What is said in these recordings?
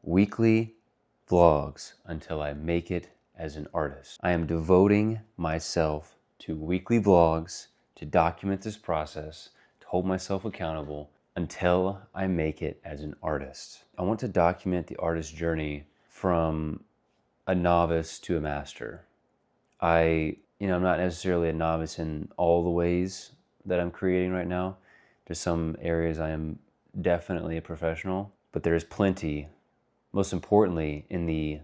weekly vlogs until I make it as an artist. I am devoting myself to weekly vlogs to document this process, to hold myself accountable until I make it as an artist. I want to document the artist journey from a novice to a master. I'm not necessarily a novice in all the ways that I'm creating right now. There's some areas I am definitely a professional, but there's plenty, most importantly, in the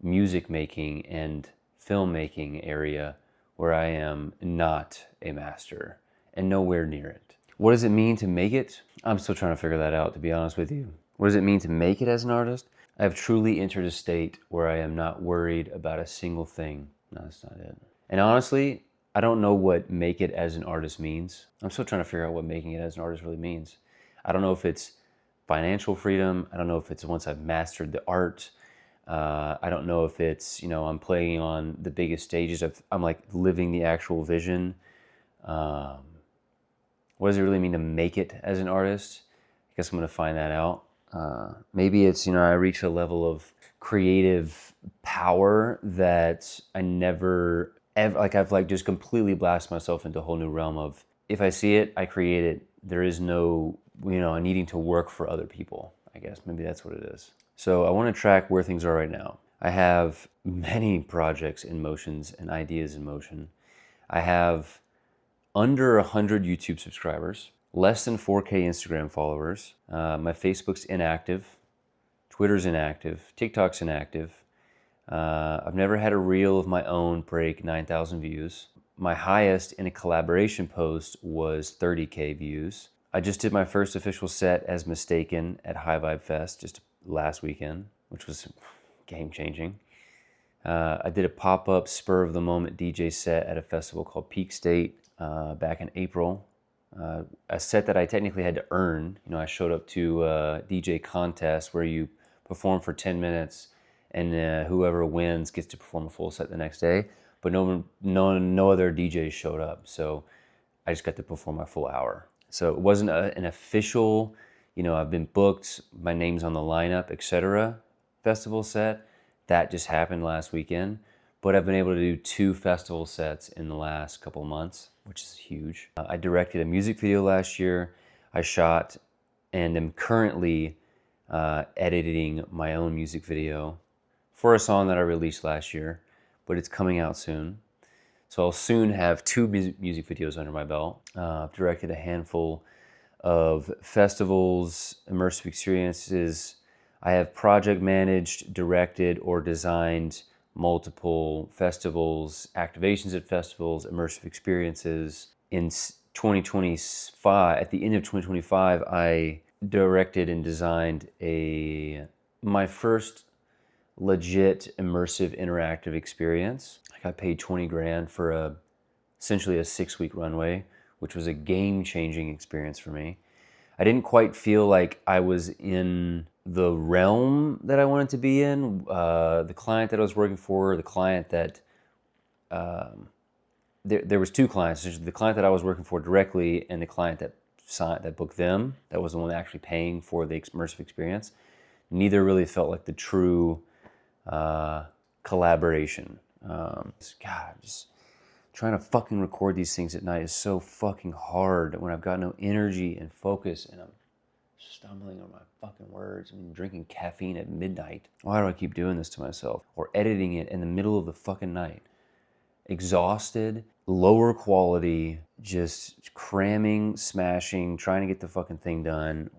music making and filmmaking area where I am not a master and nowhere near it. What does it mean to make it? I'm still trying to figure that out, to be honest with you. What does it mean to make it as an artist? I have truly entered a state where I am not worried about a single thing. No, that's not it. And honestly, I don't know what make it as an artist means. I'm still trying to figure out what making it as an artist really means. I don't know if it's financial freedom. I don't know if it's once I've mastered the art. I don't know if it's, I'm playing on the biggest stages. I'm like living the actual vision. What does it really mean to make it as an artist? I guess I'm going to find that out. Maybe it's, I reach a level of creative power that I never, I've just completely blasted myself into a whole new realm of, if I see it, I create it. There is no, needing to work for other people, I guess. Maybe that's what it is. So I want to track where things are right now. I have many projects in motions and ideas in motion. I have under 100 YouTube subscribers, less than 4K Instagram followers. My Facebook's inactive, Twitter's inactive, TikTok's inactive. I've never had a reel of my own break 9,000 views. My highest in a collaboration post was 30K views. I just did my first official set as Mistaken at High Vibe Fest just last weekend, which was game-changing. I did a pop-up spur-of-the-moment DJ set at a festival called Peak State back in April. A set that I technically had to earn. I showed up to a DJ contest where you perform for 10 minutes and whoever wins gets to perform a full set the next day. But no other DJs showed up, so I just got to perform my full hour. So it wasn't an official, I've been booked, my name's on the lineup, etc. festival set. That just happened last weekend. But I've been able to do 2 festival sets in the last couple months, which is huge. I directed a music video last year. I shot and am currently editing my own music video for a song that I released last year, but it's coming out soon. So I'll soon have 2 music videos under my belt. I've directed a handful of festivals, immersive experiences. I have project managed, directed, or designed multiple festivals, activations at festivals, immersive experiences. In 2025, at the end of 2025, I directed and designed my first legit immersive interactive experience. I got paid 20 grand for essentially a 6-week runway, which was a game-changing experience for me. I didn't quite feel like I was in the realm that I wanted to be in. The client that I was working for, the client that there was 2 clients. The client that I was working for directly and the client that booked them. That was the one actually paying for the immersive experience. Neither really felt like the true collaboration. Just trying to fucking record these things at night is so fucking hard when I've got no energy and focus and I'm stumbling on my fucking words. I'm drinking caffeine at midnight. Why do I keep doing this to myself? Or editing it in the middle of the fucking night. Exhausted, lower quality, just cramming, smashing, trying to get the fucking thing done.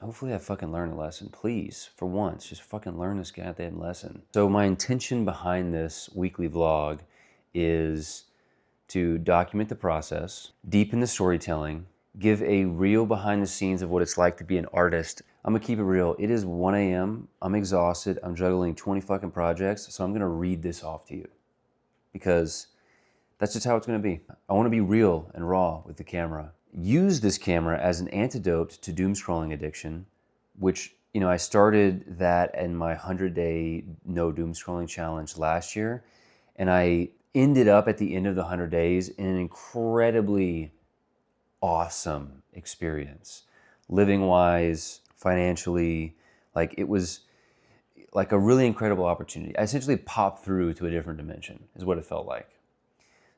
Hopefully I fucking learn a lesson. Please, for once, just fucking learn this goddamn lesson. So my intention behind this weekly vlog is to document the process, deepen the storytelling, give a real behind the scenes of what it's like to be an artist. I'm gonna keep it real. It is 1 a.m. I'm exhausted. I'm juggling 20 fucking projects. So I'm gonna read this off to you because that's just how it's gonna be. I wanna be real and raw with the camera. Use this camera as an antidote to doom scrolling addiction, which, I started that in my 100-day no doom scrolling challenge last year. And I ended up at the end of the 100 days in an incredibly awesome experience. Living wise, financially, it was like a really incredible opportunity. I essentially popped through to a different dimension, is what it felt like.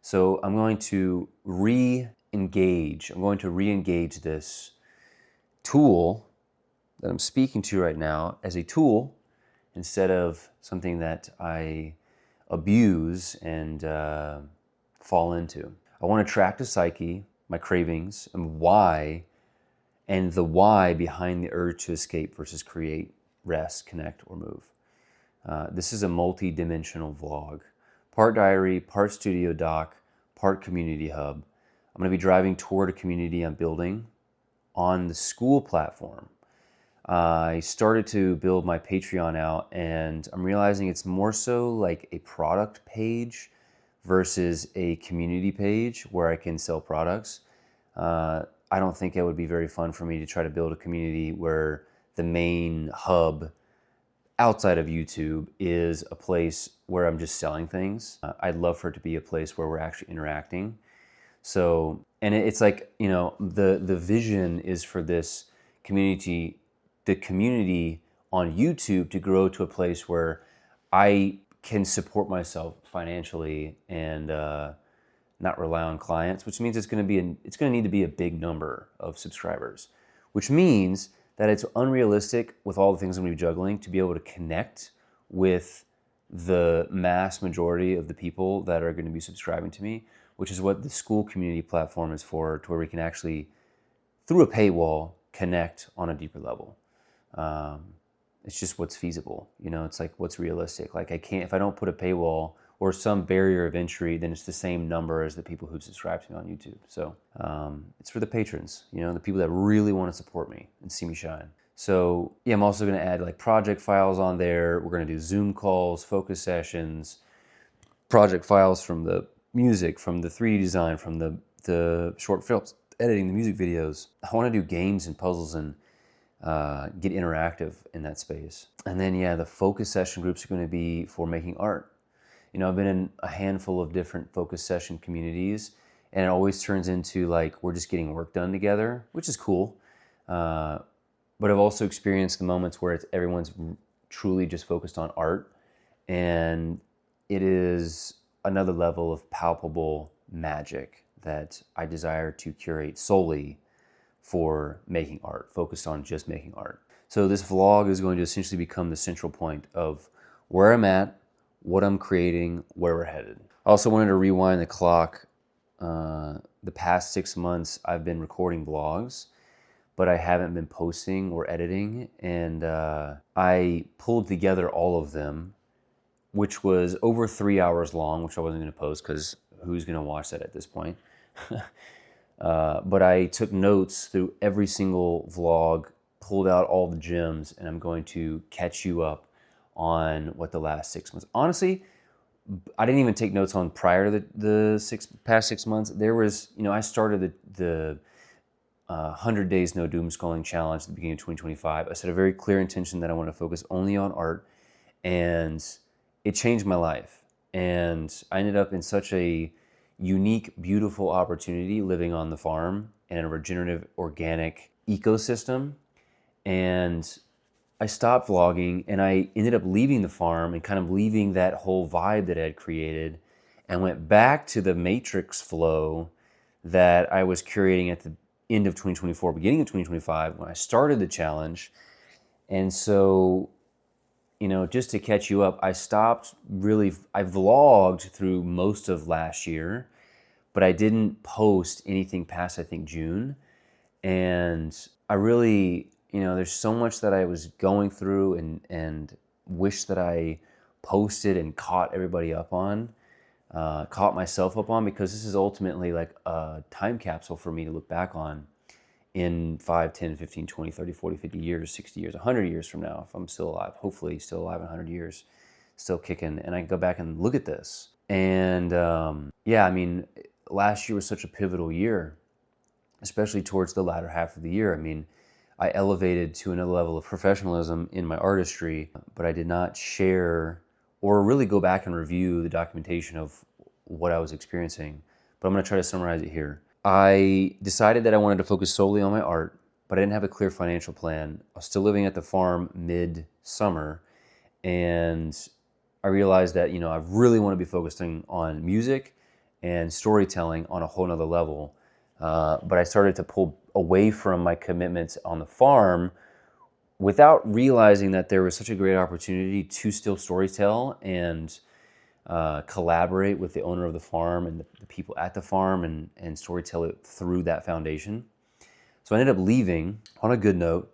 So I'm going to re-engage this tool that I'm speaking to right now as a tool instead of something that I abuse and fall into. I want to track the psyche, my cravings, and the why behind the urge to escape versus create, rest, connect, or move. This is a multi-dimensional vlog. Part diary, part studio doc, part community hub. I'm going to be driving toward a community I'm building on the school platform. I started to build my Patreon out, and I'm realizing it's more so like a product page versus a community page where I can sell products. I don't think it would be very fun for me to try to build a community where the main hub outside of YouTube is a place where I'm just selling things. I'd love for it to be a place where we're actually interacting. So, and it's like, you know, the vision is for this community, the community on YouTube, to grow to a place where I can support myself financially and not rely on clients, which means it's going to need to be a big number of subscribers, which means that it's unrealistic with all the things I'm going to be juggling to be able to connect with the mass majority of the people that are going to be subscribing to me, which is what the school community platform is for, to where we can actually, through a paywall, connect on a deeper level. It's just what's feasible. You know, it's like what's realistic. Like if I don't put a paywall or some barrier of entry, then it's the same number as the people who subscribe to me on YouTube. So it's for the patrons, you know, the people that really want to support me and see me shine. So yeah, I'm also going to add like project files on there. We're going to do Zoom calls, focus sessions, project files from the music, from the 3D design, from the short films, editing the music videos. I want to do games and puzzles and get interactive in that space. And then yeah, the focus session groups are going to be for making art. You know, I've been in a handful of different focus session communities, and it always turns into like we're just getting work done together, which is cool. But I've also experienced the moments where everyone's truly just focused on art, and it is another level of palpable magic that I desire to curate solely for making art, focused on just making art. So this vlog is going to essentially become the central point of where I'm at, what I'm creating, where we're headed. I also wanted to rewind the clock. The past 6 months, I've been recording vlogs, but I haven't been posting or editing. And I pulled together all of them, which was over 3 hours long, which I wasn't going to post because who's going to watch that at this point? But I took notes through every single vlog, pulled out all the gems, and I'm going to catch you up on what the last 6 months. Honestly, I didn't even take notes on prior to the past 6 months. There was, you know, I started the 100 Days No Doom Scrolling Challenge at the beginning of 2025. I set a very clear intention that I want to focus only on art, and it changed my life. And I ended up in such a unique, beautiful opportunity living on the farm in a regenerative, organic ecosystem. And I stopped vlogging, and I ended up leaving the farm and kind of leaving that whole vibe that I had created, and went back to the matrix flow that I was curating at the end of 2024, beginning of 2025, when I started the challenge. And so, you know, just to catch you up, I vlogged through most of last year, but I didn't post anything past, I think, June. And I really, you know, there's so much that I was going through and wish that I posted and caught everybody up on, caught myself up on, because this is ultimately like a time capsule for me to look back on in 5, 10, 15, 20, 30, 40, 50 years, 60 years, 100 years from now, if I'm still alive, hopefully still alive in 100 years, still kicking, and I can go back and look at this. And yeah, I mean, last year was such a pivotal year, especially towards the latter half of the year. I mean, I elevated to another level of professionalism in my artistry, but I did not share or really go back and review the documentation of what I was experiencing. But I'm going to try to summarize it here. I decided that I wanted to focus solely on my art, but I didn't have a clear financial plan. I was still living at the farm mid-summer, And I realized that, I really want to be focusing on music and storytelling on a whole nother level. But I started to pull away from my commitments on the farm without realizing that there was such a great opportunity to still storytell and collaborate with the owner of the farm and the people at the farm and storytell it through that foundation. So I ended up leaving on a good note,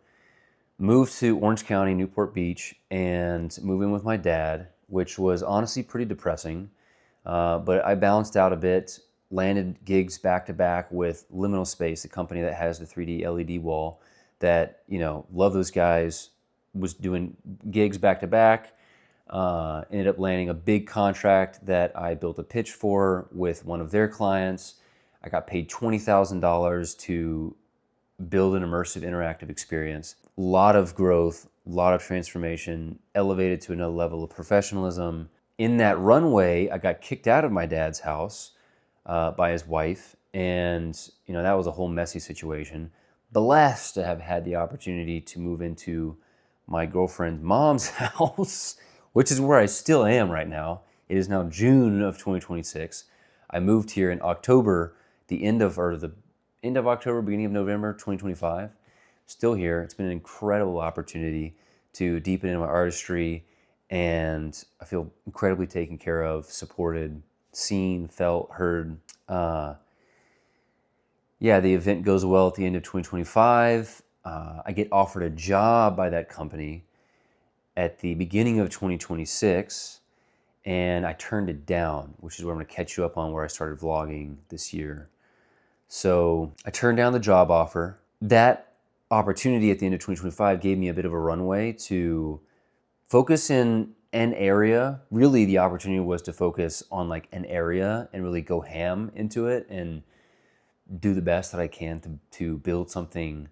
moved to Orange County, Newport Beach, and moving with my dad, which was honestly pretty depressing. But I balanced out a bit, landed gigs back to back with Liminal Space, a company that has the 3D LED wall that, love those guys, was doing gigs back to back. Ended up landing a big contract that I built a pitch for with one of their clients. I got paid $20,000 to build an immersive interactive experience. A lot of growth, a lot of transformation, elevated to another level of professionalism. In that runway, I got kicked out of my dad's house by his wife, and that was a whole messy situation. Blessed to have had the opportunity to move into my girlfriend's mom's house, which is where I still am right now. It is now June of 2026. I moved here in October, the end of October, beginning of November 2025. Still here. It's been an incredible opportunity to deepen into my artistry, and I feel incredibly taken care of, supported, seen, felt, heard. The event goes well at the end of 2025. I get offered a job by that company at the beginning of 2026, and I turned it down, which is where I'm going to catch you up on where I started vlogging this year. So I turned down the job offer. That opportunity at the end of 2025 gave me a bit of a runway to focus in an area. Really, the opportunity was to focus on like an area and really go ham into it and do the best that I can to build something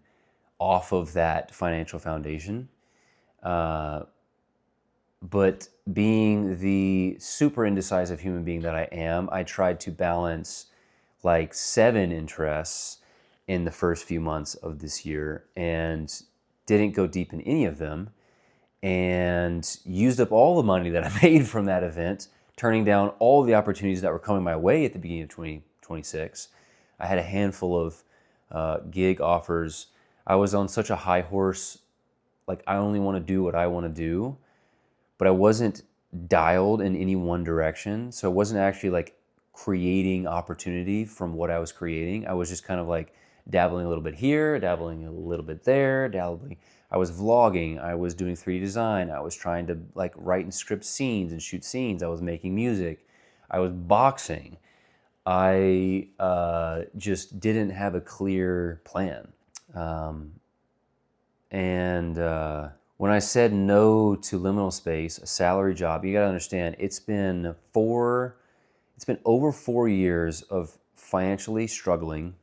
off of that financial foundation. But being the super indecisive human being that I am, I tried to balance like 7 interests in the first few months of this year and didn't go deep in any of them, and used up all the money that I made from that event, turning down all the opportunities that were coming my way at the beginning of 2026. I had a handful of gig offers. I was on such a high horse, like I only want to do what I want to do, but I wasn't dialed in any one direction. So I wasn't actually like creating opportunity from what I was creating. I was just kind of like dabbling a little bit here, dabbling a little bit there, dabbling. I was vlogging, I was doing 3D design, I was trying to like write and script scenes and shoot scenes, I was making music, I was boxing. I just didn't have a clear plan. When I said no to Liminal Space, a salary job, you gotta understand, it's been over 4 years of financially struggling,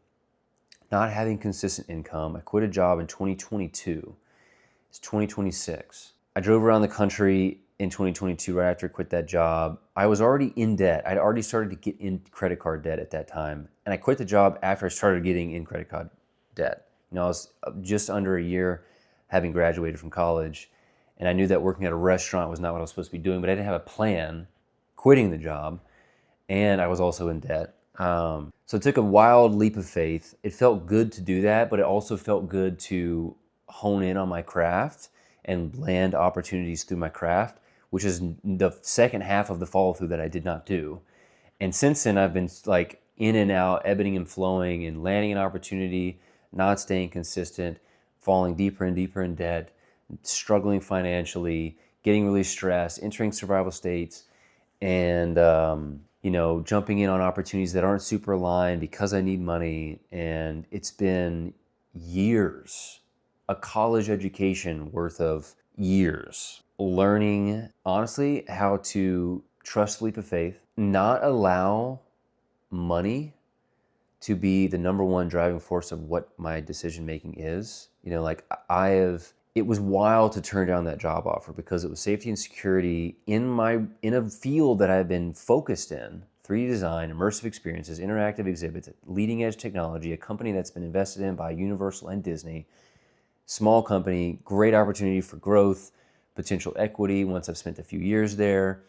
not having consistent income. I quit a job in 2022. It's 2026. I drove around the country in 2022 right after I quit that job. I was already in debt. I'd already started to get in credit card debt at that time. And I quit the job after I started getting in credit card debt. I was just under a year having graduated from college, and I knew that working at a restaurant was not what I was supposed to be doing, but I didn't have a plan quitting the job, and I was also in debt. So it took a wild leap of faith. It felt good to do that, but it also felt good to hone in on my craft and land opportunities through my craft, which is the second half of the follow through that I did not do. And since then, I've been like in and out, ebbing and flowing, and landing an opportunity, not staying consistent, falling deeper and deeper in debt, struggling financially, getting really stressed, entering survival states, and jumping in on opportunities that aren't super aligned because I need money. And it's been years, a college education worth of years, learning, honestly, how to trust the leap of faith, not allow money to be the number one driving force of what my decision making is. It was wild to turn down that job offer because it was safety and security in a field that I've been focused in: 3D design, immersive experiences, interactive exhibits, leading edge technology, a company that's been invested in by Universal and Disney. Small company, great opportunity for growth, potential equity once I've spent a few years there.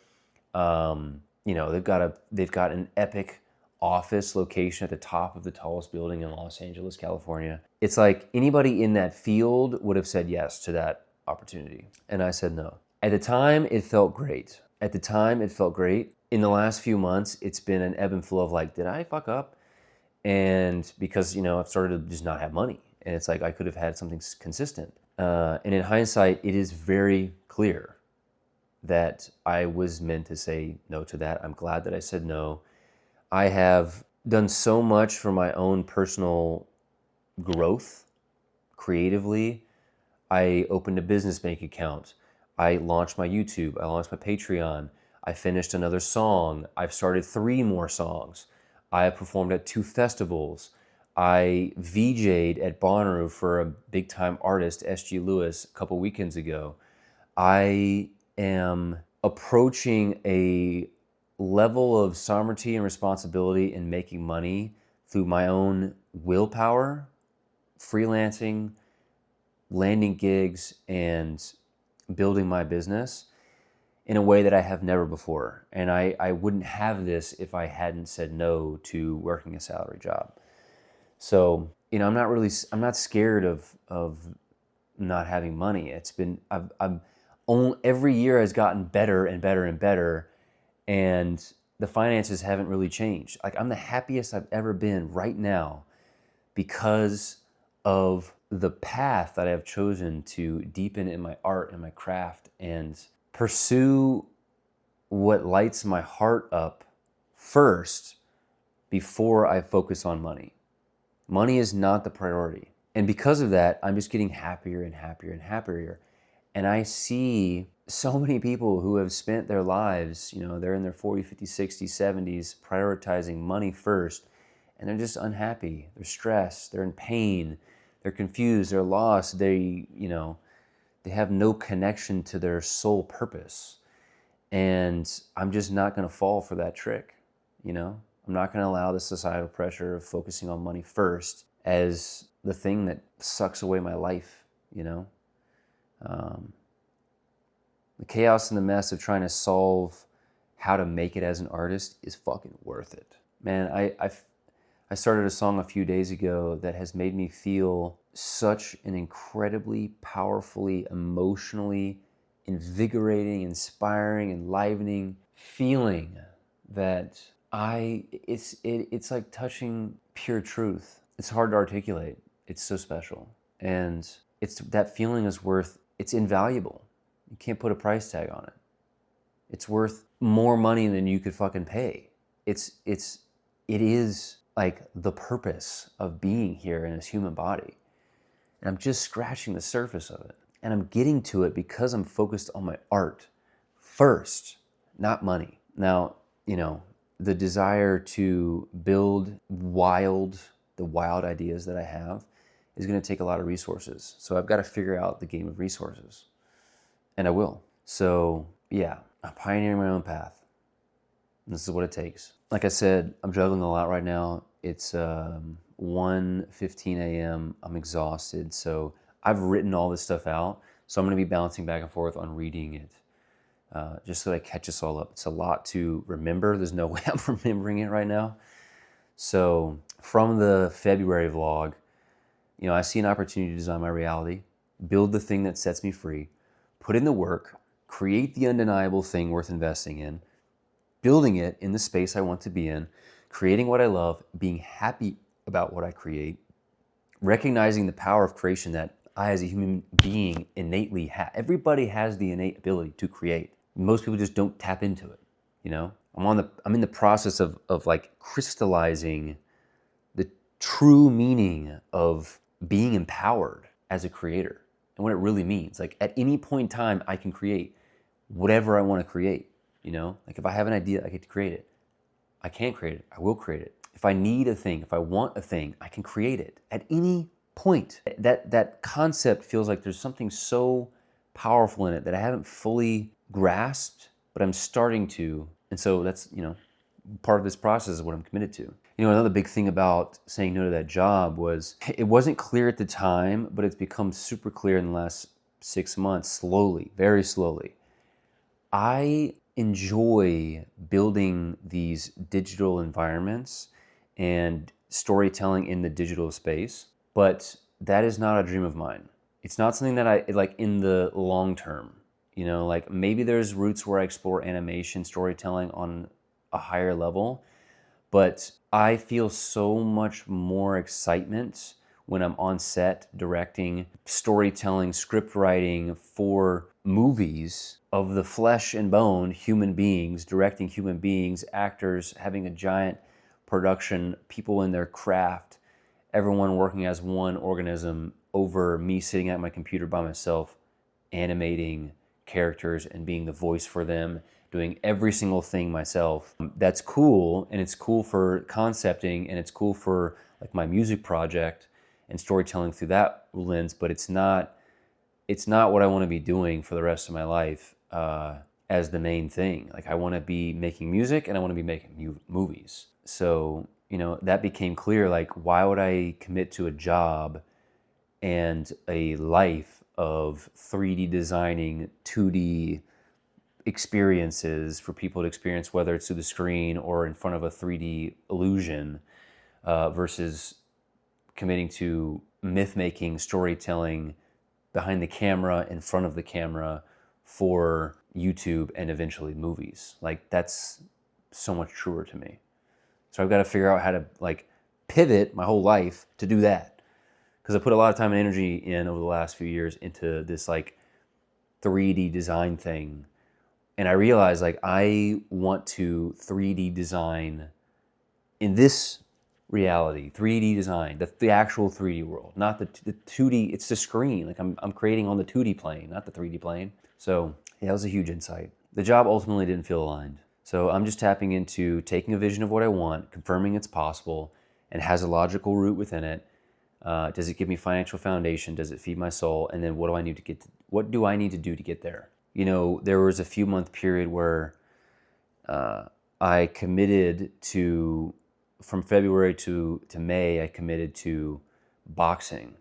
You know, they've got an epic office location at the top of the tallest building in Los Angeles, California. It's like anybody in that field would have said yes to that opportunity. And I said no. At the time, it felt great. In the last few months, it's been an ebb and flow of like, did I fuck up? And because, you know, I've started to just not have money. And it's like I could have had something consistent. And in hindsight, it is very clear that I was meant to say no to that. I'm glad that I said no. I have done so much for my own personal growth creatively. I opened a business bank account. I launched my YouTube. I launched my Patreon. I finished another song. I've started 3 more songs. I have performed at 2 festivals. I VJ'd at Bonnaroo for a big time artist, S.G. Lewis, a couple weekends ago. I am approaching a level of sovereignty and responsibility in making money through my own willpower, freelancing, landing gigs, and building my business in a way that I have never before. And I wouldn't have this if I hadn't said no to working a salary job. So, you know, I'm not scared of not having money. It's been, every year has gotten better and better and better, and the finances haven't really changed. Like, I'm the happiest I've ever been right now because of the path that I've chosen to deepen in my art and my craft and pursue what lights my heart up first before I focus on money. Money is not the priority. And because of that, I'm just getting happier and happier and happier. And I see so many people who have spent their lives, you know, they're in their 40s, 50s, 60s, 70s, prioritizing money first, and they're just unhappy. They're stressed, they're in pain, they're confused, they're lost, they have no connection to their sole purpose. And I'm just not gonna fall for that trick, you know? I'm not gonna allow the societal pressure of focusing on money first as the thing that sucks away my life, you know? The chaos and the mess of trying to solve how to make it as an artist is fucking worth it. Man, I started a song a few days ago that has made me feel such an incredibly powerfully, emotionally invigorating, inspiring, enlivening feeling that it's like touching pure truth. It's hard to articulate. It's so special. And that feeling is it's invaluable. You can't put a price tag on it. It's worth more money than you could fucking pay. It is like the purpose of being here in this human body. And I'm just scratching the surface of it. And I'm getting to it because I'm focused on my art first, not money. Now, you know, the desire to build the wild ideas that I have is going to take a lot of resources. So I've got to figure out the game of resources. And I will. So yeah, I'm pioneering my own path. And this is what it takes. Like I said, I'm juggling a lot right now. It's 1:15 a.m. I'm exhausted. So I've written all this stuff out. So I'm going to be bouncing back and forth on reading it. Just so that I catch us all up. It's a lot to remember. There's no way I'm remembering it right now. So from the February vlog, you know, I see an opportunity to design my reality, build the thing that sets me free, put in the work, create the undeniable thing worth investing in, building it in the space I want to be in, creating what I love, being happy about what I create, recognizing the power of creation that I as a human being innately have. Everybody has the innate ability to create. Most people just don't tap into it, you know? I'm in the process of like crystallizing the true meaning of being empowered as a creator and what it really means. Like at any point in time, I can create whatever I want to create, you know? Like if I have an idea, I get to create it. I can create it, I will create it. If I need a thing, if I want a thing, I can create it at any point. That concept feels like there's something so powerful in it that I haven't fully grasped, but I'm starting to. And so that's, you know, part of this process is what I'm committed to. You know, another big thing about saying no to that job was, it wasn't clear at the time, but it's become super clear in the last 6 months, slowly, very slowly. I enjoy building these digital environments and storytelling in the digital space, but that is not a dream of mine. It's not something that I like in the long term. Like maybe there's routes where I explore animation storytelling on a higher level, but I feel so much more excitement when I'm on set directing, storytelling, script writing for movies of the flesh and bone human beings, directing human beings, actors, having a giant production, people in their craft, everyone working as one organism over me sitting at my computer by myself, animating characters and being the voice for them, doing every single thing myself. That's cool, and it's cool for concepting, and it's cool for like my music project and storytelling through that lens, but it's not what I want to be doing for the rest of my life as the main thing. Like I want to be making music and I want to be making movies. So, that became clear. Like, why would I commit to a job and a life of 3D designing 2D experiences for people to experience, whether it's through the screen or in front of a 3D illusion, versus committing to myth making, storytelling behind the camera, in front of the camera for YouTube and eventually movies. Like that's so much truer to me. So I've got to figure out how to like pivot my whole life to do that. Because I put a lot of time and energy in over the last few years into this like 3D design thing. And I realized like I want to 3D design in this reality, 3D design, the actual 3D world, not the 2D, it's the screen. Like I'm creating on the 2D plane, not the 3D plane. So yeah, that was a huge insight. The job ultimately didn't feel aligned. So I'm just tapping into taking a vision of what I want, confirming it's possible and has a logical root within it. Does it give me financial foundation? Does it feed my soul? And then what do I need to do to get there? There was a few month period where I committed to, from February to May, I committed to boxing.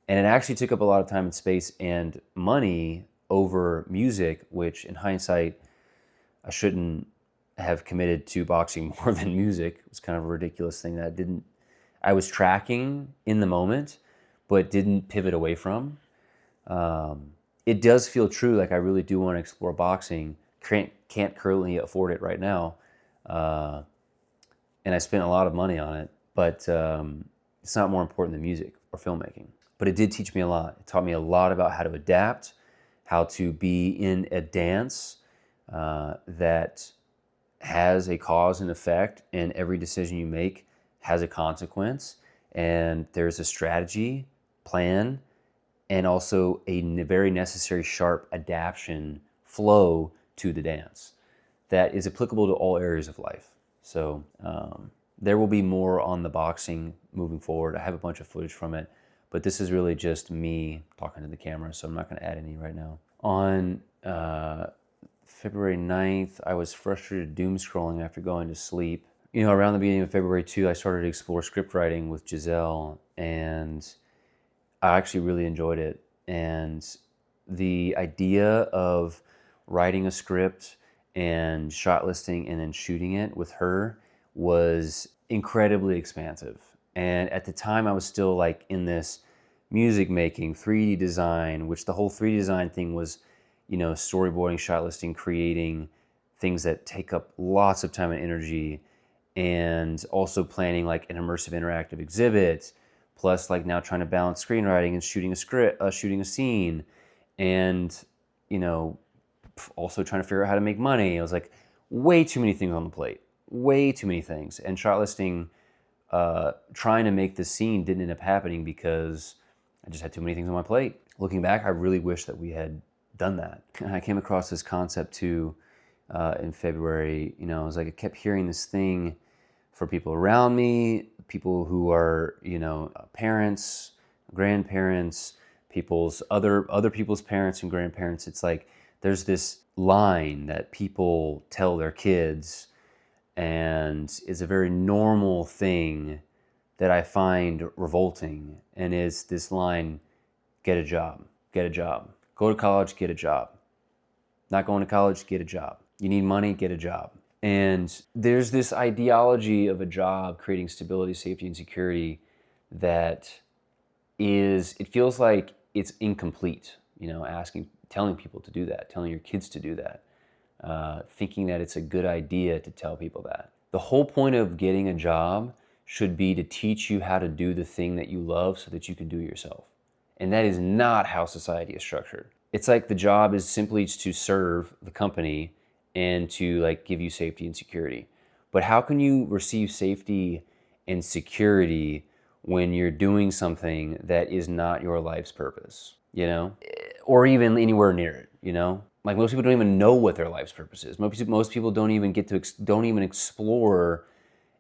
And it actually took up a lot of time and space and money over music, which in hindsight, I shouldn't have committed to boxing more than music. It was kind of a ridiculous thing that I was tracking in the moment, but didn't pivot away from. It does feel true. Like I really do want to explore boxing. Can't currently afford it right now. And I spent a lot of money on it, but it's not more important than music or filmmaking. But it did teach me a lot. It taught me a lot about how to adapt, how to be in a dance that has a cause and effect, and every decision you make has a consequence, and there's a strategy, plan, and also a very necessary sharp adaptation flow to the dance that is applicable to all areas of life. So there will be more on the boxing moving forward. I have a bunch of footage from it, but this is really just me talking to the camera, so I'm not going to add any right now. On February 9th, I was frustrated doom scrolling after going to sleep. Around the beginning of February too, I started to explore script writing with Giselle, and I actually really enjoyed it. And the idea of writing a script and shot listing and then shooting it with her was incredibly expansive. And at the time I was still like in this music making, 3D design, which the whole 3D design thing was, storyboarding, shot listing, creating things that take up lots of time and energy, and also planning like an immersive interactive exhibit, plus like now trying to balance screenwriting and shooting a script, shooting a scene, and also trying to figure out how to make money. It was like way too many things on the plate, way too many things. And shot listing, trying to make the scene didn't end up happening because I just had too many things on my plate. Looking back, I really wish that we had done that. And I came across this concept too in February. It was like I kept hearing this thing for people around me, people who are, parents, grandparents, other people's parents and grandparents. It's like there's this line that people tell their kids, and it's a very normal thing that I find revolting, and is this line, get a job, Go to college, get a job. Not going to college, get a job. You need money, get a job. And there's this ideology of a job creating stability, safety, and security that it feels like it's incomplete, telling people to do that, telling your kids to do that, thinking that it's a good idea to tell people that. The whole point of getting a job should be to teach you how to do the thing that you love so that you can do it yourself. And that is not how society is structured. It's like the job is simply to serve the company and to give you safety and security. But how can you receive safety and security when you're doing something that is not your life's purpose, or even anywhere near it, Most people don't even know what their life's purpose is. Most people don't even don't even explore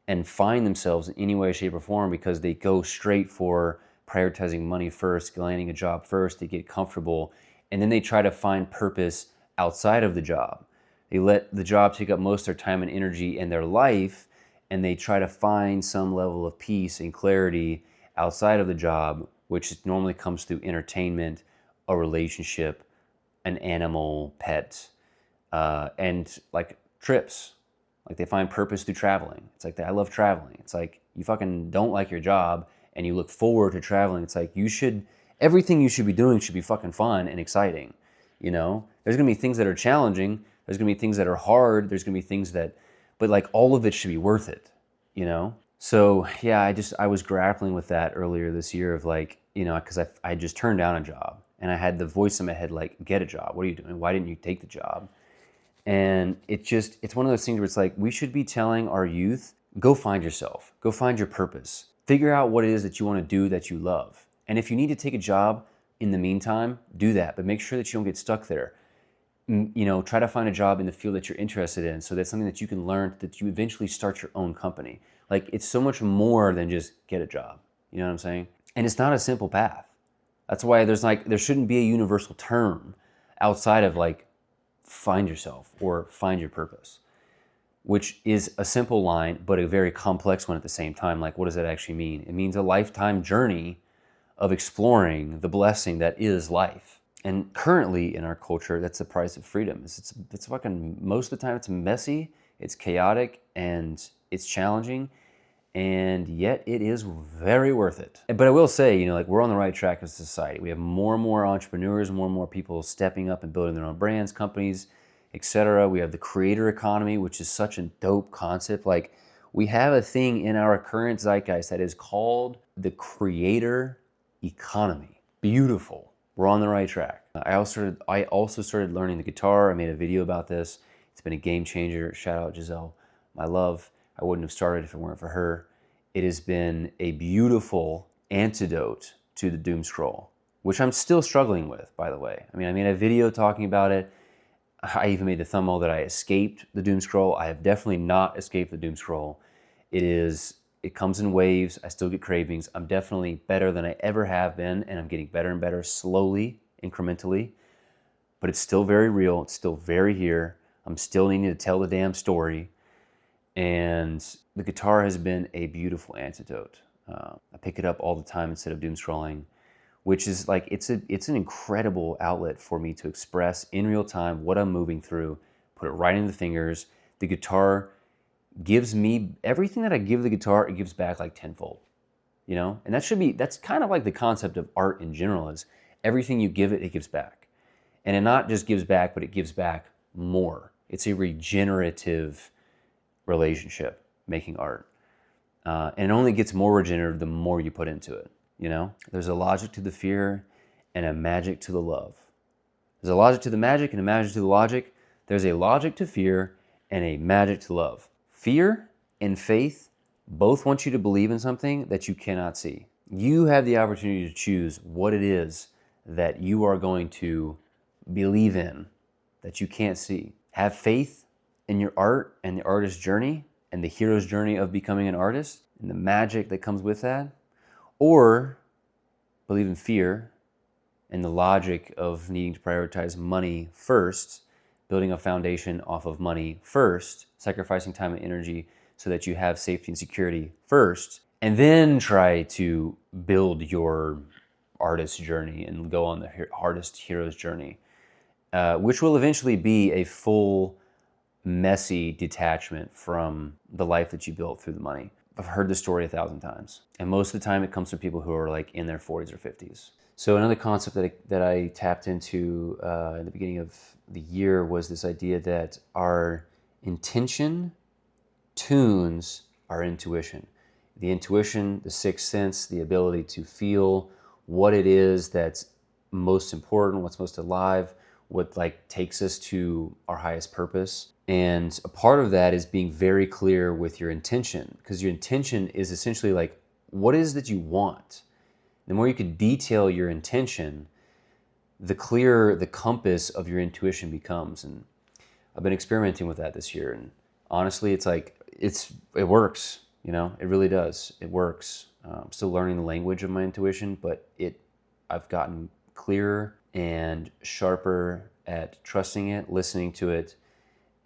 and find themselves in any way, shape, or form because they go straight for prioritizing money first, landing a job first, they get comfortable, and then they try to find purpose outside of the job. They let the job take up most of their time and energy in their life, and they try to find some level of peace and clarity outside of the job, which normally comes through entertainment, a relationship, an animal, pet, and trips. They find purpose through traveling. It's like, I love traveling. It's like, you fucking don't like your job and you look forward to traveling. It's like, everything you should be doing should be fucking fun and exciting. There's gonna be things that are challenging. There's gonna be things that are hard. There's gonna be things but all of it should be worth it, So yeah, I was grappling with that earlier this year of because I just turned down a job and I had the voice in my head get a job. What are you doing? Why didn't you take the job? And it's one of those things where it's like, we should be telling our youth, go find yourself, go find your purpose, figure out what it is that you want to do that you love. And if you need to take a job in the meantime, do that, but make sure that you don't get stuck there. Try to find a job in the field that you're interested in so that's something that you can learn, that you eventually start your own company. It's so much more than just get a job. You know what I'm saying? And it's not a simple path. That's why there shouldn't be a universal term outside of find yourself or find your purpose, which is a simple line, but a very complex one at the same time. What does that actually mean? It means a lifetime journey of exploring the blessing that is life. And currently in our culture, that's the price of freedom. It's fucking, most of the time it's messy, it's chaotic, and it's challenging, and yet it is very worth it. But I will say, we're on the right track as a society. We have more and more entrepreneurs, more and more people stepping up and building their own brands, companies, etc. We have the creator economy, which is such a dope concept. We have a thing in our current zeitgeist that is called the creator economy. Beautiful. We're on the right track. I also started learning the guitar. I made a video about this. It's been a game changer. Shout out Giselle, my love. I wouldn't have started if it weren't for her. It has been a beautiful antidote to the doom scroll, which I'm still struggling with, by the way. I made a video talking about it. I even made the thumbnail that I escaped the doom scroll. I have definitely not escaped the doom scroll. It comes in waves. I still get cravings. I'm definitely better than I ever have been, and I'm getting better and better slowly, incrementally. But it's still very real. It's still very here. I'm still needing to tell the damn story. And the guitar has been a beautiful antidote. I pick it up all the time instead of doom scrolling, which is it's an incredible outlet for me to express in real time what I'm moving through, put it right in the fingers. The guitar gives me everything that I give the guitar, it gives back tenfold, and that's kind of the concept of art in general, is everything you give it, it gives back. And it not just gives back, but it gives back more. It's a regenerative relationship, making art. And it only gets more regenerative the more you put into it, There's a logic to the fear and a magic to the love. There's a logic to the magic and a magic to the logic. There's a logic to fear and a magic to love. Fear and faith both want you to believe in something that you cannot see. You have the opportunity to choose what it is that you are going to believe in that you can't see. Have faith in your art and the artist's journey and the hero's journey of becoming an artist and the magic that comes with that, or believe in fear and the logic of needing to prioritize money first, building a foundation off of money first, sacrificing time and energy so that you have safety and security first, and then try to build your artist journey and go on the artist hero's journey, which will eventually be a full, messy detachment from the life that you built through the money. I've heard this story 1,000 times, and most of the time it comes from people who are like in their 40s or 50s. So another concept that I tapped into in the beginning of the year was this idea that our intention tunes our intuition. The intuition, the sixth sense, the ability to feel what it is that's most important, what's most alive, what like takes us to our highest purpose. And a part of that is being very clear with your intention, because your intention is essentially like, what is that you want? The more you can detail your intention, the clearer the compass of your intuition becomes. And I've been experimenting with that this year. And honestly, it's like, it works, you know, it really does. It works. I'm still learning the language of my intuition, but I've gotten clearer and sharper at trusting it, listening to it,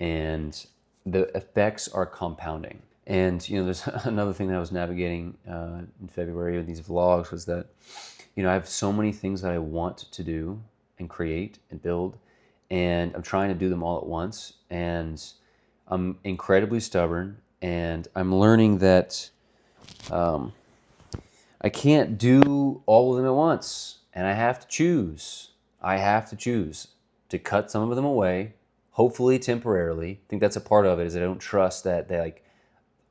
and the effects are compounding. And, you know, there's another thing that I was navigating in February with these vlogs was that, you know, I have so many things that I want to do and create and build, and I'm trying to do them all at once. And I'm incredibly stubborn, and I'm learning that I can't do all of them at once, and I have to choose. I have to choose to cut some of them away, hopefully temporarily. I think that's a part of it, is that I don't trust that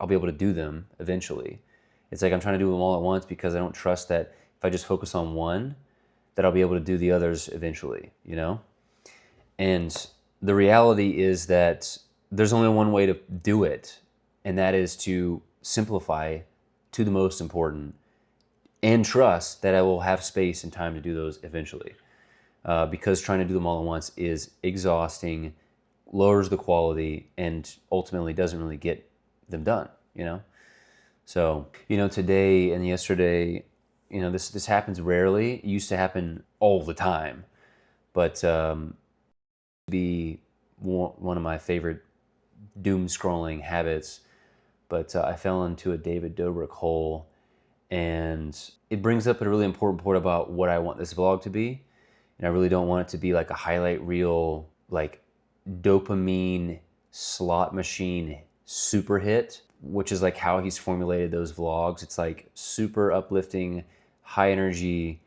I'll be able to do them eventually. It's like I'm trying to do them all at once because I don't trust that if I just focus on one, that I'll be able to do the others eventually, you know? And the reality is that there's only one way to do it, and that is to simplify to the most important and trust that I will have space and time to do those eventually. Because trying to do them all at once is exhausting, lowers the quality, and ultimately doesn't really get them done, you know? So, you know, today and yesterday, you know, this happens rarely. It used to happen all the time, but be one of my favorite doom scrolling habits. But I fell into a David Dobrik hole, and it brings up a really important point about what I want this vlog to be. And I really don't want it to be like a highlight reel, like dopamine slot machine super hit, which is like how he's formulated those vlogs. It's like super uplifting, high energy,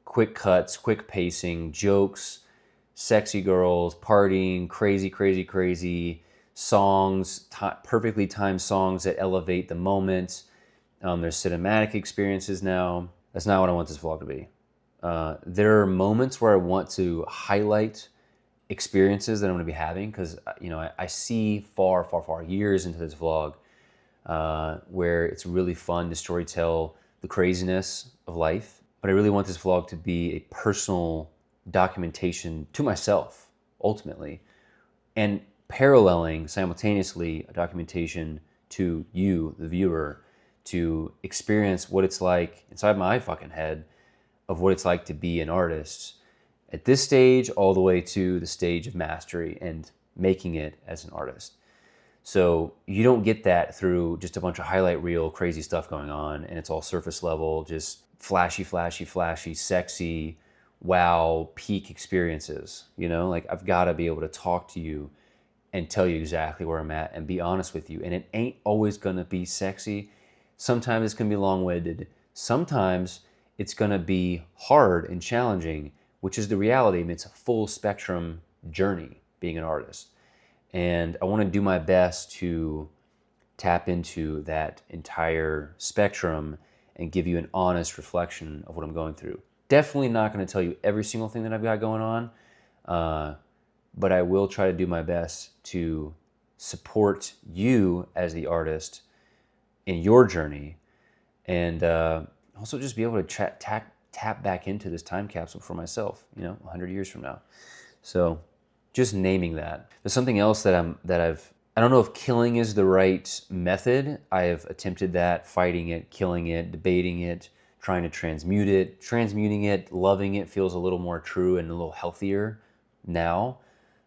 quick cuts, quick pacing, jokes, sexy girls, partying, crazy songs, perfectly timed songs that elevate the moment. There's cinematic experiences now. That's not what I want this vlog to be. There are moments where I want to highlight experiences that I'm going to be having, because you know, I see far years into this vlog where it's really fun to storytell the craziness of life. But I really want this vlog to be a personal documentation to myself, ultimately, and paralleling simultaneously a documentation to you, the viewer, to experience what it's like inside my fucking head of what it's like to be an artist at this stage, all the way to the stage of mastery and making it as an artist. So you don't get that through just a bunch of highlight reel crazy stuff going on, and it's all surface level, just flashy, sexy, wow, peak experiences. You know, like I've got to be able to talk to you and tell you exactly where I'm at and be honest with you. And it ain't always gonna be sexy. Sometimes it's gonna be long-winded. Sometimes it's gonna be hard and challenging, which is the reality. I mean, it's a full spectrum journey being an artist. And I wanna do my best to tap into that entire spectrum and give you an honest reflection of what I'm going through. Definitely not gonna tell you every single thing that I've got going on, but I will try to do my best to support you as the artist in your journey, and also just be able to tap back into this time capsule for myself, you know, 100 years from now. So just naming that. There's something else that I don't know if killing is the right method. I have attempted that, fighting it, killing it, debating it, trying to transmute it. Transmuting it, loving it feels a little more true and a little healthier now.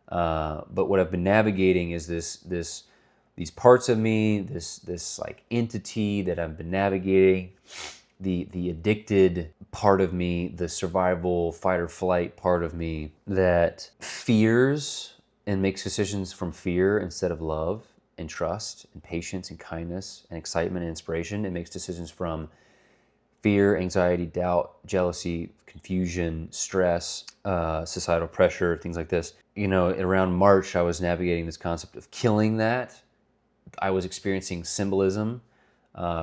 But what I've been navigating is these parts of me, this like entity that I've been navigating, the addicted part of me, the survival, fight or flight part of me that fears and makes decisions from fear instead of love and trust and patience and kindness and excitement and inspiration. It makes decisions from fear, anxiety, doubt, jealousy, confusion, stress, societal pressure, things like this. Around March, I was navigating this concept of killing that. I was experiencing symbolism,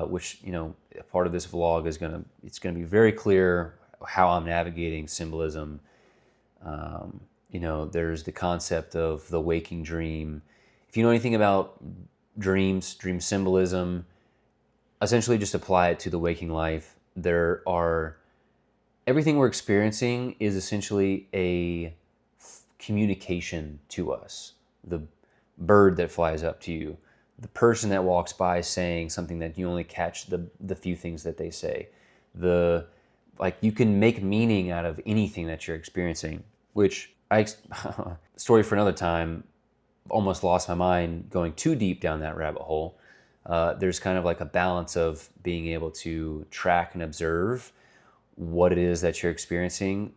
which, a part of this vlog is it's gonna be very clear how I'm navigating symbolism. There's the concept of the waking dream. If you know anything about dreams, dream symbolism, essentially just apply it to the waking life. Everything we're experiencing is essentially a communication to us. The bird that flies up to you, the person that walks by saying something that you only catch the few things that they say. You can make meaning out of anything that you're experiencing, which story for another time, almost lost my mind going too deep down that rabbit hole. There's kind of like a balance of being able to track and observe what it is that you're experiencing,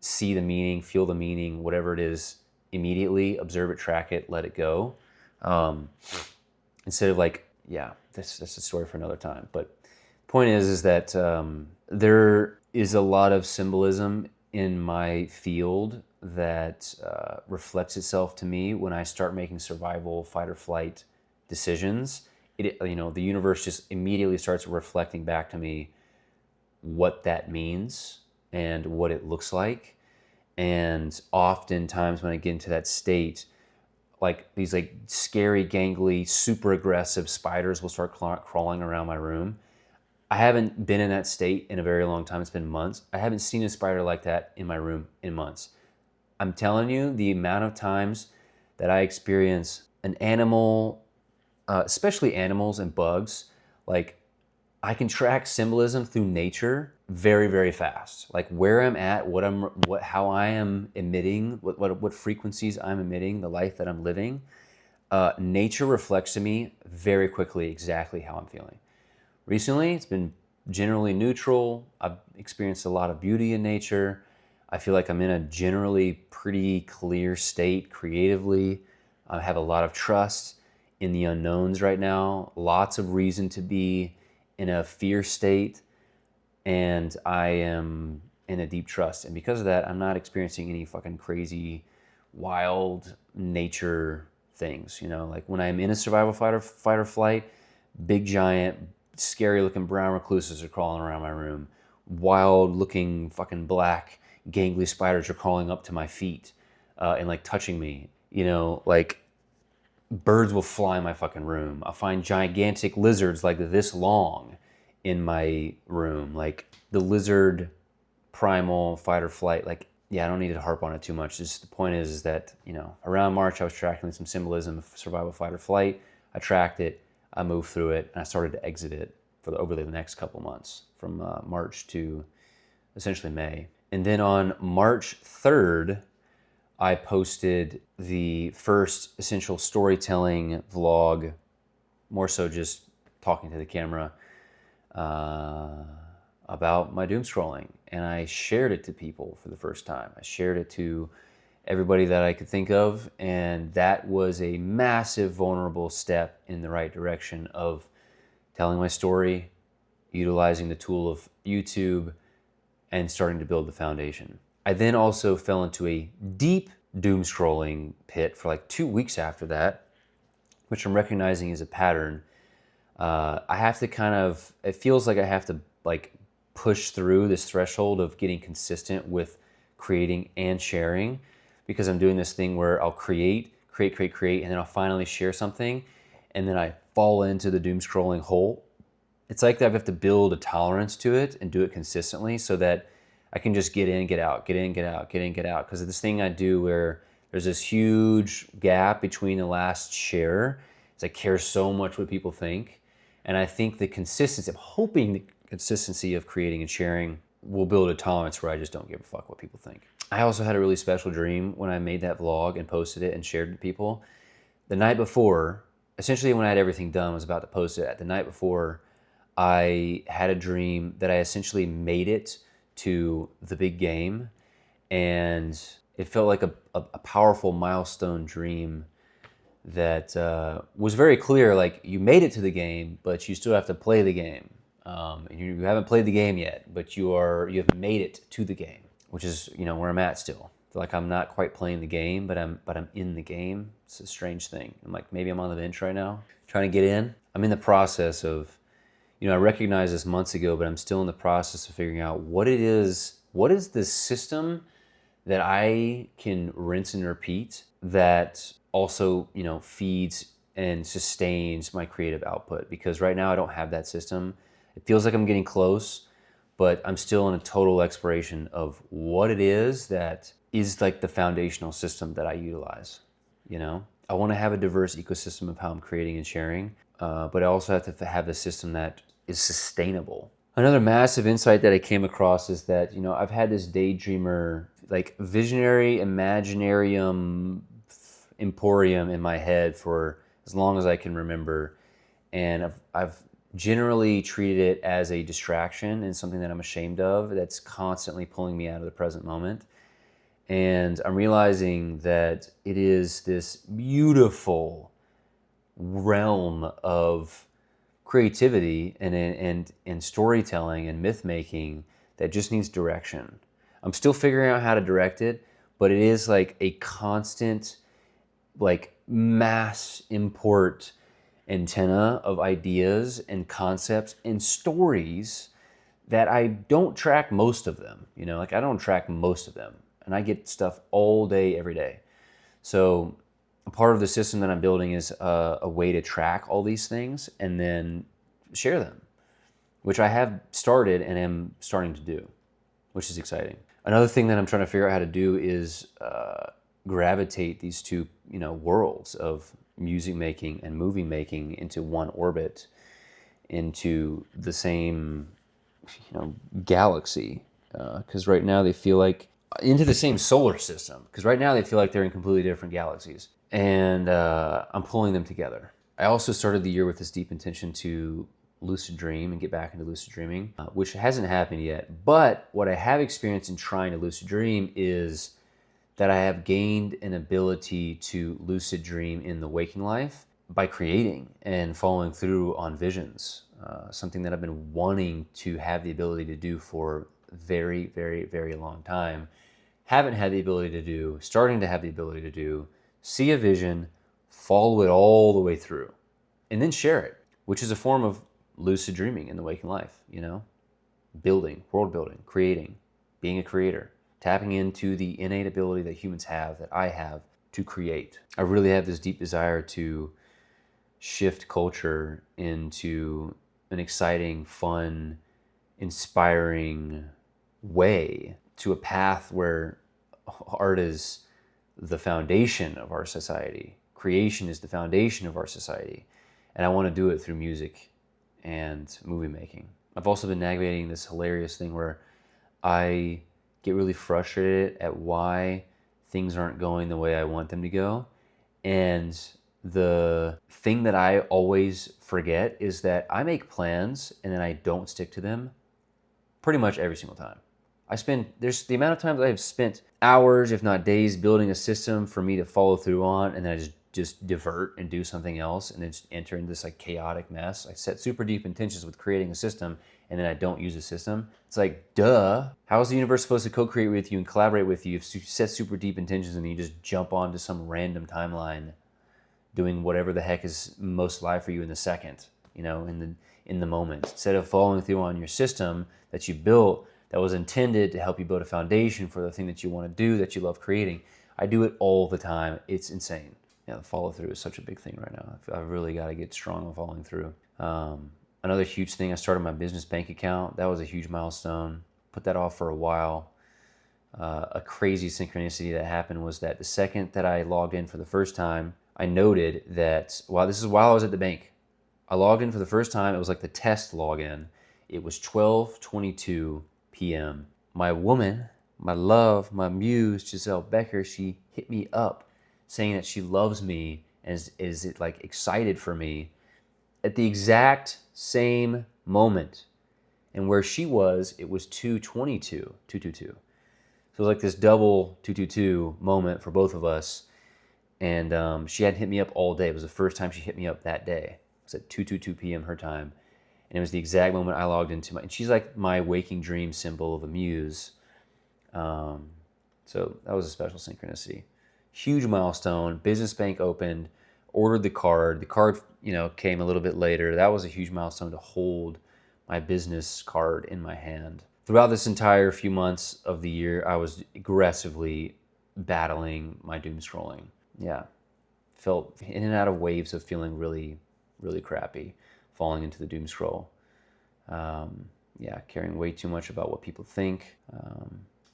see the meaning, feel the meaning, whatever it is, immediately observe it, track it, let it go. Instead of that's a story for another time. But the point is that there is a lot of symbolism in my field that reflects itself to me when I start making survival, fight or flight decisions. The universe just immediately starts reflecting back to me what that means and what it looks like. And oftentimes when I get into that state, these scary, gangly, super aggressive spiders will start crawling around my room. I haven't been in that state in a very long time. It's been months. I haven't seen a spider like that in my room in months. I'm telling you, the amount of times that I experience an animal, especially animals and bugs, I can track symbolism through nature very, very fast. Where I'm at, how I am emitting, what frequencies I'm emitting, the life that I'm living. Nature reflects to me very quickly exactly how I'm feeling. Recently, it's been generally neutral. I've experienced a lot of beauty in nature. I feel like I'm in a generally pretty clear state creatively. I have a lot of trust in the unknowns right now. Lots of reason to be in a fear state, and I am in a deep trust. And because of that, I'm not experiencing any fucking crazy, wild nature things. When I'm in a survival fight or flight, big giant, scary looking brown recluses are crawling around my room. Wild looking fucking black, gangly spiders are crawling up to my feet and touching me. Birds will fly in my fucking room. I'll find gigantic lizards this long in my room. The lizard primal fight or flight. I don't need to harp on it too much. Just the point is that, around March I was tracking some symbolism of survival, fight or flight. I tracked it, I moved through it, and I started to exit it over the next couple months from March to essentially May. And then on March 3rd, I posted the first essential storytelling vlog, more so just talking to the camera, about my doom scrolling. And I shared it to people for the first time. I shared it to everybody that I could think of. And that was a massive vulnerable step in the right direction of telling my story, utilizing the tool of YouTube, and starting to build the foundation. I then also fell into a deep doom scrolling pit for 2 weeks after that, which I'm recognizing is a pattern. I have to it feels like I have to push through this threshold of getting consistent with creating and sharing, because I'm doing this thing where I'll create, and then I'll finally share something, and then I fall into the doom scrolling hole. It's like that I have to build a tolerance to it and do it consistently so that I can just get in, get out, get in, get out, get in, get out. Because of this thing I do where there's this huge gap between the last share. I care so much what people think. And I think the consistency, I'm hoping the consistency of creating and sharing will build a tolerance where I just don't give a fuck what people think. I also had a really special dream when I made that vlog and posted it and shared it to people. The night before, essentially when I had everything done, I was about to post it. The night before, I had a dream that I essentially made it to the big game. And it felt like a powerful milestone dream that was very clear. Like, you made it to the game, but you still have to play the game. And you haven't played the game yet, but you have made it to the game, which is, you know, where I'm at still. I feel like I'm not quite playing the game, but I'm in the game. It's a strange thing. I'm like, maybe I'm on the bench right now, trying to get in. I'm in the process of, you know, I recognized this months ago, but I'm still in the process of figuring out what it is. What is the system that I can rinse and repeat that also, you know, feeds and sustains my creative output? Because right now I don't have that system. It feels like I'm getting close, but I'm still in a total exploration of what it is that is like the foundational system that I utilize. You know, I want to have a diverse ecosystem of how I'm creating and sharing, but I also have to have a system that is sustainable. Another massive insight that I came across is that, you know, I've had this daydreamer, like visionary imaginarium emporium in my head for as long as I can remember. And I've generally treated it as a distraction and something that I'm ashamed of, that's constantly pulling me out of the present moment. And I'm realizing that it is this beautiful realm of creativity and storytelling and myth making that just needs direction. I'm still figuring out how to direct it, but it is like a constant, like, mass import antenna of ideas and concepts and stories that I don't track most of them. You know, like, I don't track most of them, and I get stuff all day, every day. So a part of the system that I'm building is a way to track all these things and then share them, which I have started and am starting to do, which is exciting. Another thing that I'm trying to figure out how to do is gravitate these two, you know, worlds of music making and movie making into one orbit, into the same, you know, galaxy. Because right now they feel like, into the same solar system, because right now they feel like they're in completely different galaxies. And I'm pulling them together. I also started the year with this deep intention to lucid dream and get back into lucid dreaming, which hasn't happened yet. But what I have experienced in trying to lucid dream is that I have gained an ability to lucid dream in the waking life by creating and following through on visions, something that I've been wanting to have the ability to do for very, very, very long time. Haven't had the ability to do, starting to have the ability to do, see a vision, follow it all the way through, and then share it, which is a form of lucid dreaming in the waking life, you know? Building, world building, creating, being a creator, tapping into the innate ability that humans have, that I have, to create. I really have this deep desire to shift culture into an exciting, fun, inspiring way, to a path where art is the foundation of our society. Creation is the foundation of our society. And I want to do it through music and movie making. I've also been navigating this hilarious thing where I get really frustrated at why things aren't going the way I want them to go. And the thing that I always forget is that I make plans and then I don't stick to them pretty much every single time. There's the amount of times I have spent hours, if not days, building a system for me to follow through on, and then I just divert and do something else, and then just enter into this like chaotic mess. I set super deep intentions with creating a system, and then I don't use the system. It's like, duh. How is the universe supposed to co-create with you and collaborate with you if you set super deep intentions and you just jump onto some random timeline doing whatever the heck is most live for you in the second, you know, in the moment, instead of following through on your system that you built that was intended to help you build a foundation for the thing that you want to do, that you love creating. I do it all the time. It's insane. Yeah, the follow through is such a big thing right now. I've really got to get strong on following through. Another huge thing, I started my business bank account. That was a huge milestone. Put that off for a while. A crazy synchronicity that happened was that the second that I logged in for the first time, I noted that, this is while I was at the bank. I logged in for the first time. It was like the test login. It was 12:22 p.m. My woman, my love, my muse, Giselle Becker, she hit me up saying that she loves me and is like excited for me at the exact same moment And where she was, it was 222. So it was like this double 222 moment for both of us. And she hadn't hit me up all day. It was the first time she hit me up that day. It was at 2:22 p.m. her time. And it was the exact moment I logged into and she's like my waking dream symbol of a muse. So that was a special synchronicity. Huge milestone. Business bank opened, ordered the card. The card, came a little bit later. That was a huge milestone to hold my business card in my hand. Throughout this entire few months of the year, I was aggressively battling my doom scrolling. Yeah. Felt in and out of waves of feeling really, really crappy, falling into the doom scroll. Caring way too much about what people think.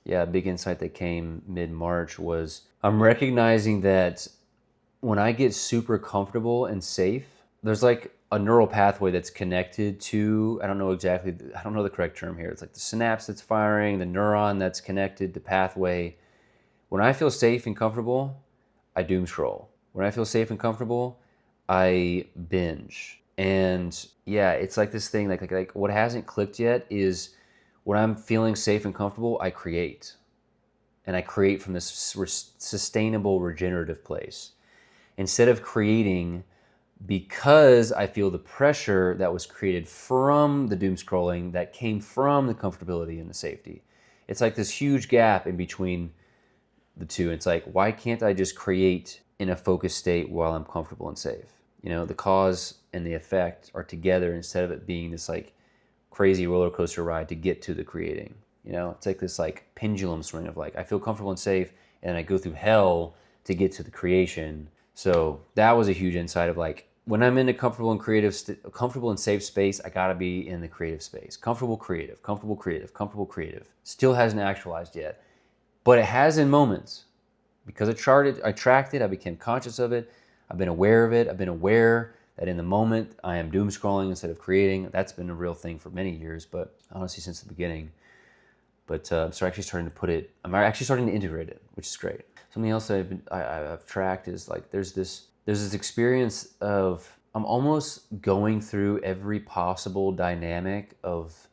A big insight that came mid-March was I'm recognizing that when I get super comfortable and safe, there's like a neural pathway that's connected to, I don't know the correct term here. It's like the synapse that's firing, the neuron that's connected to pathway. When I feel safe and comfortable, I doom scroll. When I feel safe and comfortable, I binge. And yeah, it's like this thing, like what hasn't clicked yet is when I'm feeling safe and comfortable, I create. And I create from this sustainable, regenerative place. Instead of creating because I feel the pressure that was created from the doom scrolling that came from the comfortability and the safety. It's like this huge gap in between the two. It's like, why can't I just create in a focused state while I'm comfortable and safe? The cause and the effect are together instead of it being this like crazy roller coaster ride to get to the creating. It's like this like pendulum swing of like, I feel comfortable and safe and I go through hell to get to the creation. So that was a huge insight of like, when I'm in a comfortable and safe space, I gotta be in the creative space. Comfortable, creative, comfortable, creative, comfortable, creative. Still hasn't actualized yet, but it has in moments. Because I tracked it, I became conscious of it, I've been aware of it, I've been aware that in the moment I am doom scrolling instead of creating. That's been a real thing for many years, but honestly since the beginning. But I'm actually starting to integrate it, which is great. Something else that I've tracked is like there's this experience of I'm almost going through every possible dynamic of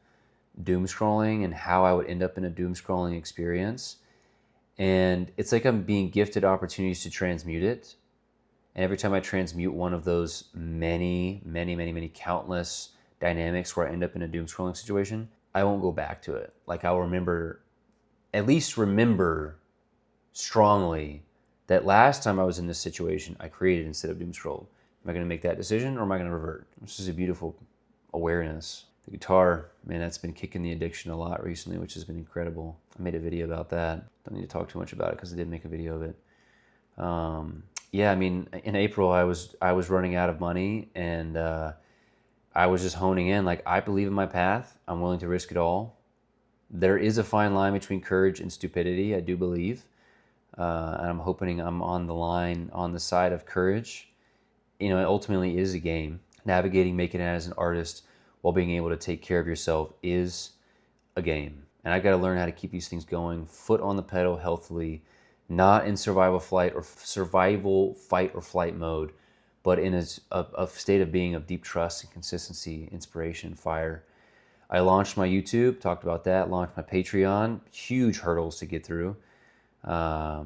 doom scrolling and how I would end up in a doom scrolling experience. And it's like I'm being gifted opportunities to transmute it. And every time I transmute one of those many, many, many, many countless dynamics where I end up in a doom scrolling situation, I won't go back to it. Like I'll at least remember strongly that last time I was in this situation, I created instead of doom scrolled. Am I going to make that decision or am I going to revert? This is a beautiful awareness. The guitar, man, that's been kicking the addiction a lot recently, which has been incredible. I made a video about that. Don't need to talk too much about it because I did make a video of it. In April, I was running out of money and I was just honing in. Like, I believe in my path. I'm willing to risk it all. There is a fine line between courage and stupidity, I do believe. And I'm hoping I'm on the side of courage. It ultimately is a game. Navigating, making it as an artist while being able to take care of yourself is a game. And I've got to learn how to keep these things going, foot on the pedal healthily, not in survival, fight, or flight mode, but in a state of being of deep trust and consistency, inspiration, and fire. I launched my YouTube, talked about that, launched my Patreon, huge hurdles to get through. I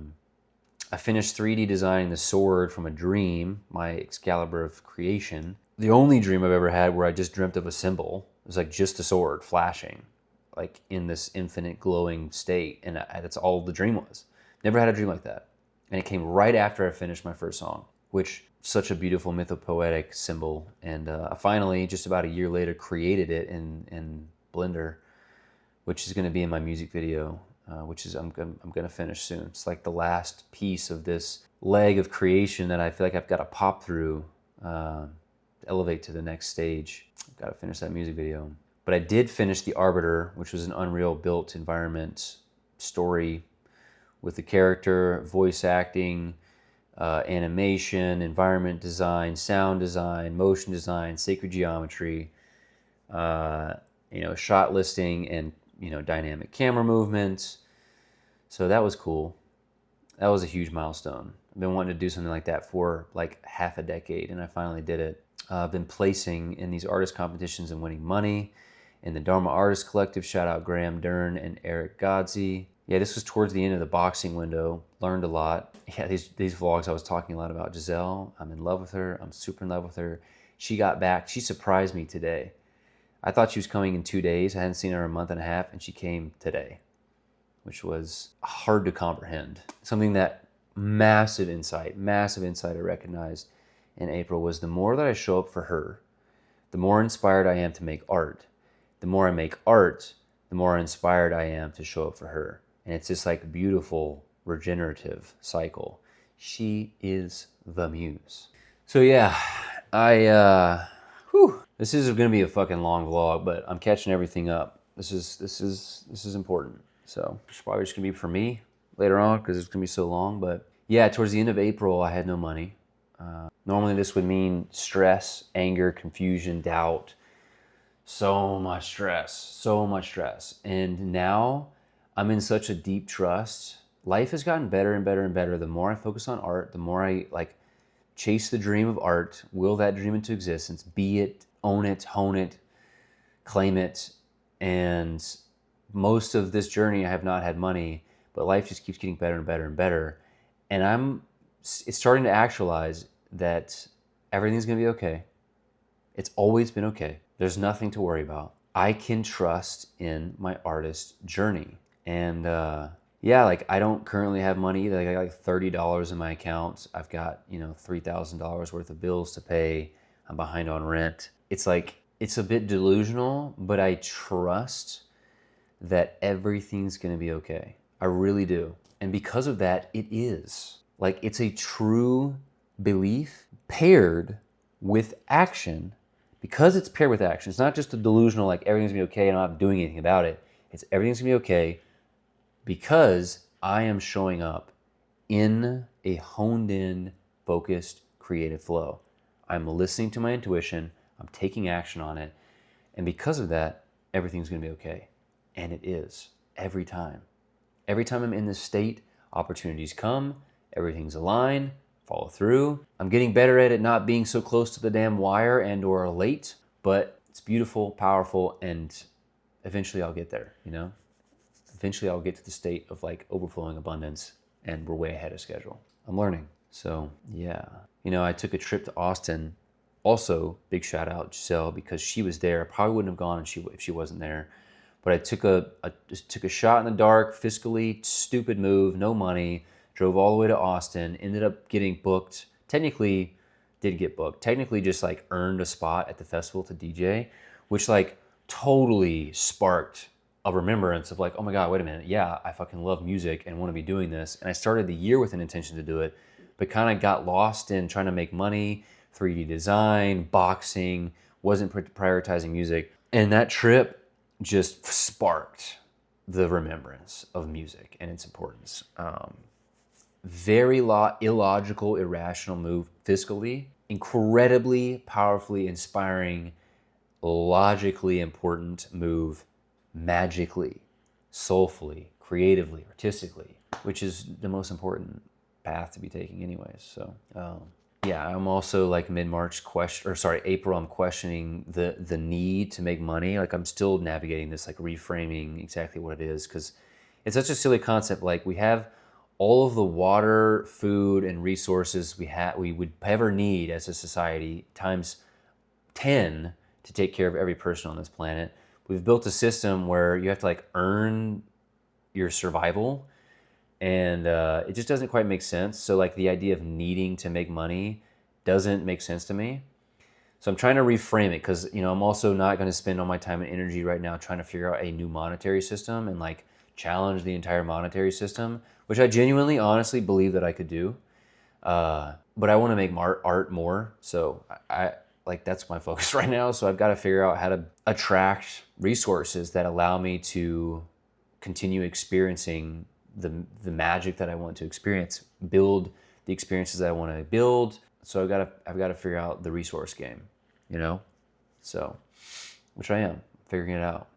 finished 3D designing the sword from a dream, my Excalibur of creation. The only dream I've ever had where I just dreamt of a symbol. It was like just a sword flashing, like in this infinite glowing state. And that's all the dream was. Never had a dream like that. And it came right after I finished my first song, which such a beautiful mythopoetic symbol. And I finally, just about a year later, created it in Blender, which is going to be in my music video, which is I'm going to finish soon. It's like the last piece of this leg of creation that I feel like I've got to pop through, to elevate to the next stage. I've got to finish that music video. But I did finish The Arbiter, which was an Unreal built environment story with the character, voice acting, animation, environment design, sound design, motion design, sacred geometry, shot listing, and dynamic camera movements. So that was cool. That was a huge milestone. I've been wanting to do something like that for like half a decade, and I finally did it. I've been placing in these artist competitions and winning money in the Dharma Artist Collective. Shout out Graham Dern and Eric Godsey. Yeah, this was towards the end of the boxing window. Learned a lot. Yeah, these vlogs I was talking a lot about Giselle. I'm in love with her. I'm super in love with her. She got back. She surprised me today. I thought she was coming in 2 days. I hadn't seen her in a month and a half, and she came today, which was hard to comprehend. Something that massive insight I recognized in April was the more that I show up for her, the more inspired I am to make art. The more I make art, the more inspired I am to show up for her. And it's this like beautiful regenerative cycle. She is the muse. So yeah, this is gonna be a fucking long vlog, but I'm catching everything up. This is important. So it's probably just gonna be for me later on because it's gonna be so long. But yeah, towards the end of April, I had no money. Normally this would mean stress, anger, confusion, doubt, so much stress. And now I'm in such a deep trust. Life has gotten better and better and better. The more I focus on art, the more I like chase the dream of art, will that dream into existence, be it, own it, hone it, claim it. And most of this journey, I have not had money, but life just keeps getting better and better and better. And it's starting to actualize that everything's gonna be okay. It's always been okay. There's nothing to worry about. I can trust in my artist journey. And yeah, like I don't currently have money either. Like I got like $30 in my account. I've got, $3,000 worth of bills to pay. I'm behind on rent. It's like, it's a bit delusional, but I trust that everything's gonna be okay. I really do. And because of that, it is. Like it's a true belief paired with action. Because it's paired with action, it's not just a delusional, like everything's gonna be okay and I'm not doing anything about it. It's everything's gonna be okay because I am showing up in a honed in, focused, creative flow. I'm listening to my intuition, I'm taking action on it, and because of that, everything's gonna be okay. And it is, every time. Every time I'm in this state, opportunities come, everything's aligned, follow through. I'm getting better at it not being so close to the damn wire and or late, but it's beautiful, powerful, and eventually I'll get there, Eventually I'll get to the state of like overflowing abundance and we're way ahead of schedule. I'm learning. So yeah. I took a trip to Austin. Also, big shout out Giselle because she was there. I probably wouldn't have gone if she wasn't there. But I just took a shot in the dark, fiscally stupid move, no money. Drove all the way to Austin, ended up getting booked. Technically, did get booked. Technically just like earned a spot at the festival to DJ, which like totally sparked a remembrance of like, oh my God, wait a minute. Yeah, I fucking love music and want to be doing this. And I started the year with an intention to do it, but kind of got lost in trying to make money, 3D design, boxing, wasn't prioritizing music. And that trip just sparked the remembrance of music and its importance. Very illogical, irrational move fiscally, incredibly powerfully inspiring, logically important move magically, soulfully, creatively, artistically, which is the most important path to be taking anyways. So yeah, I'm also like mid-March April, I'm questioning the need to make money. Like I'm still navigating this, like reframing exactly what it is, because it's such a silly concept. Like we have all of the water, food, and resources we would ever need as a society times 10 to take care of every person on this planet. We've built a system where you have to like earn your survival, and it just doesn't quite make sense. So like the idea of needing to make money doesn't make sense to me. So I'm trying to reframe it because I'm also not going to spend all my time and energy right now trying to figure out a new monetary system and like challenge the entire monetary system, which I genuinely, honestly believe that I could do. But I want to make art more. So I like that's my focus right now. So I've got to figure out how to attract resources that allow me to continue experiencing the magic that I want to experience, build the experiences that I want to build. So I've got to figure out the resource game, So, which I am figuring it out.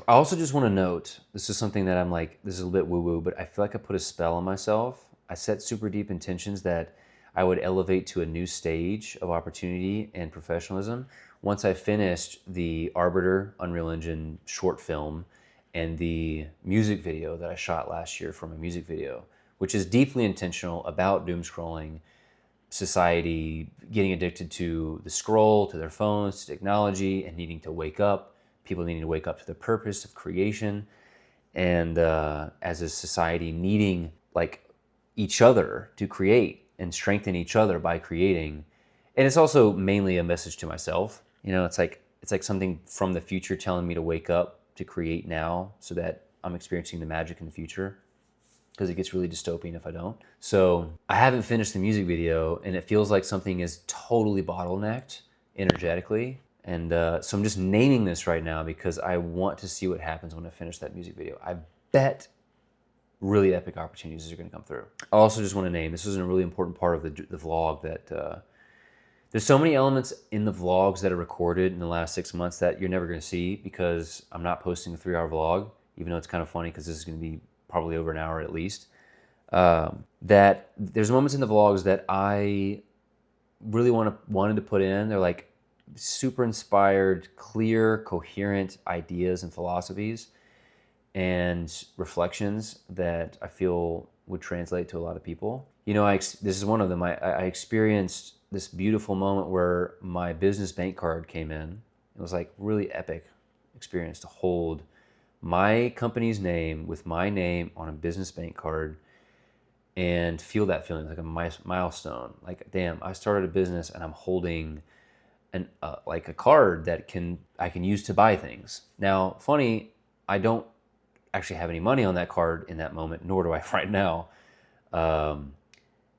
I also just want to note, this is something that I'm like, this is a little bit woo-woo, but I feel like I put a spell on myself. I set super deep intentions that I would elevate to a new stage of opportunity and professionalism once I finished the Arbiter Unreal Engine short film and the music video that I shot last year for my music video, which is deeply intentional about doom scrolling, society getting addicted to the scroll, to their phones, to technology, and needing to wake up, people needing to wake up to the purpose of creation, and as a society needing like each other to create and strengthen each other by creating. And it's also mainly a message to myself. It's like something from the future telling me to wake up to create now so that I'm experiencing the magic in the future, because it gets really dystopian if I don't. So I haven't finished the music video, and it feels like something is totally bottlenecked energetically. And so I'm just naming this right now because I want to see what happens when I finish that music video. I bet really epic opportunities are going to come through. I also just want to name, this is a really important part of the vlog, that there's so many elements in the vlogs that are recorded in the last 6 months that you're never going to see because I'm not posting a 3-hour vlog, even though it's kind of funny because this is going to be probably over an hour at least. That there's moments in the vlogs that I really wanted to put in. They're like super inspired, clear, coherent ideas and philosophies and reflections that I feel would translate to a lot of people. This is one of them. I experienced this beautiful moment where my business bank card came in. It was like really epic experience to hold my company's name with my name on a business bank card and feel that feeling like a milestone. Like, damn, I started a business and I'm holding like a card that I can use to buy things. Now, funny, I don't actually have any money on that card in that moment, nor do I right now.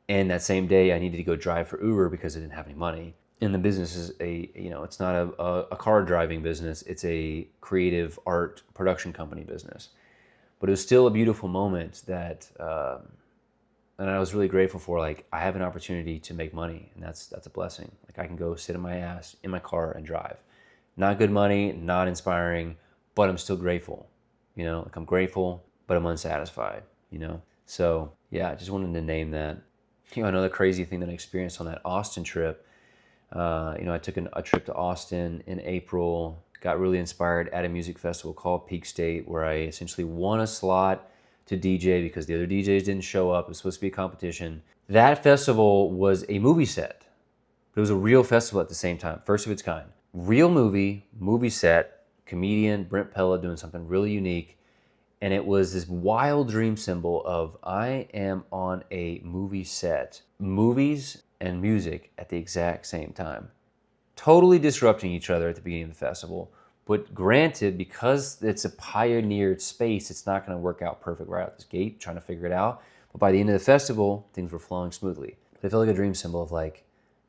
And that same day, I needed to go drive for Uber because I didn't have any money. And the business is it's not a car driving business. It's a creative art production company business. But it was still a beautiful moment that, and I was really grateful for. Like, I have an opportunity to make money, and that's a blessing. Like, I can go sit in my ass in my car and drive. Not good money, not inspiring, but I'm still grateful. Like, I'm grateful, but I'm unsatisfied. So yeah, I just wanted to name that. Another crazy thing that I experienced on that Austin trip. I took a trip to Austin in April, got really inspired at a music festival called Peak State, where I essentially won a slot to DJ because the other DJs didn't show up. It was supposed to be a competition. That festival was a movie set, but it was a real festival at the same time, first of its kind. Real movie set, comedian Brent Pella doing something really unique. And it was this wild dream symbol of I am on a movie set, movies and music at the exact same time. Totally disrupting each other at the beginning of the festival. But granted, because it's a pioneered space, it's not going to work out perfect right out this gate, trying to figure it out. But by the end of the festival, things were flowing smoothly. But it felt like a dream symbol of like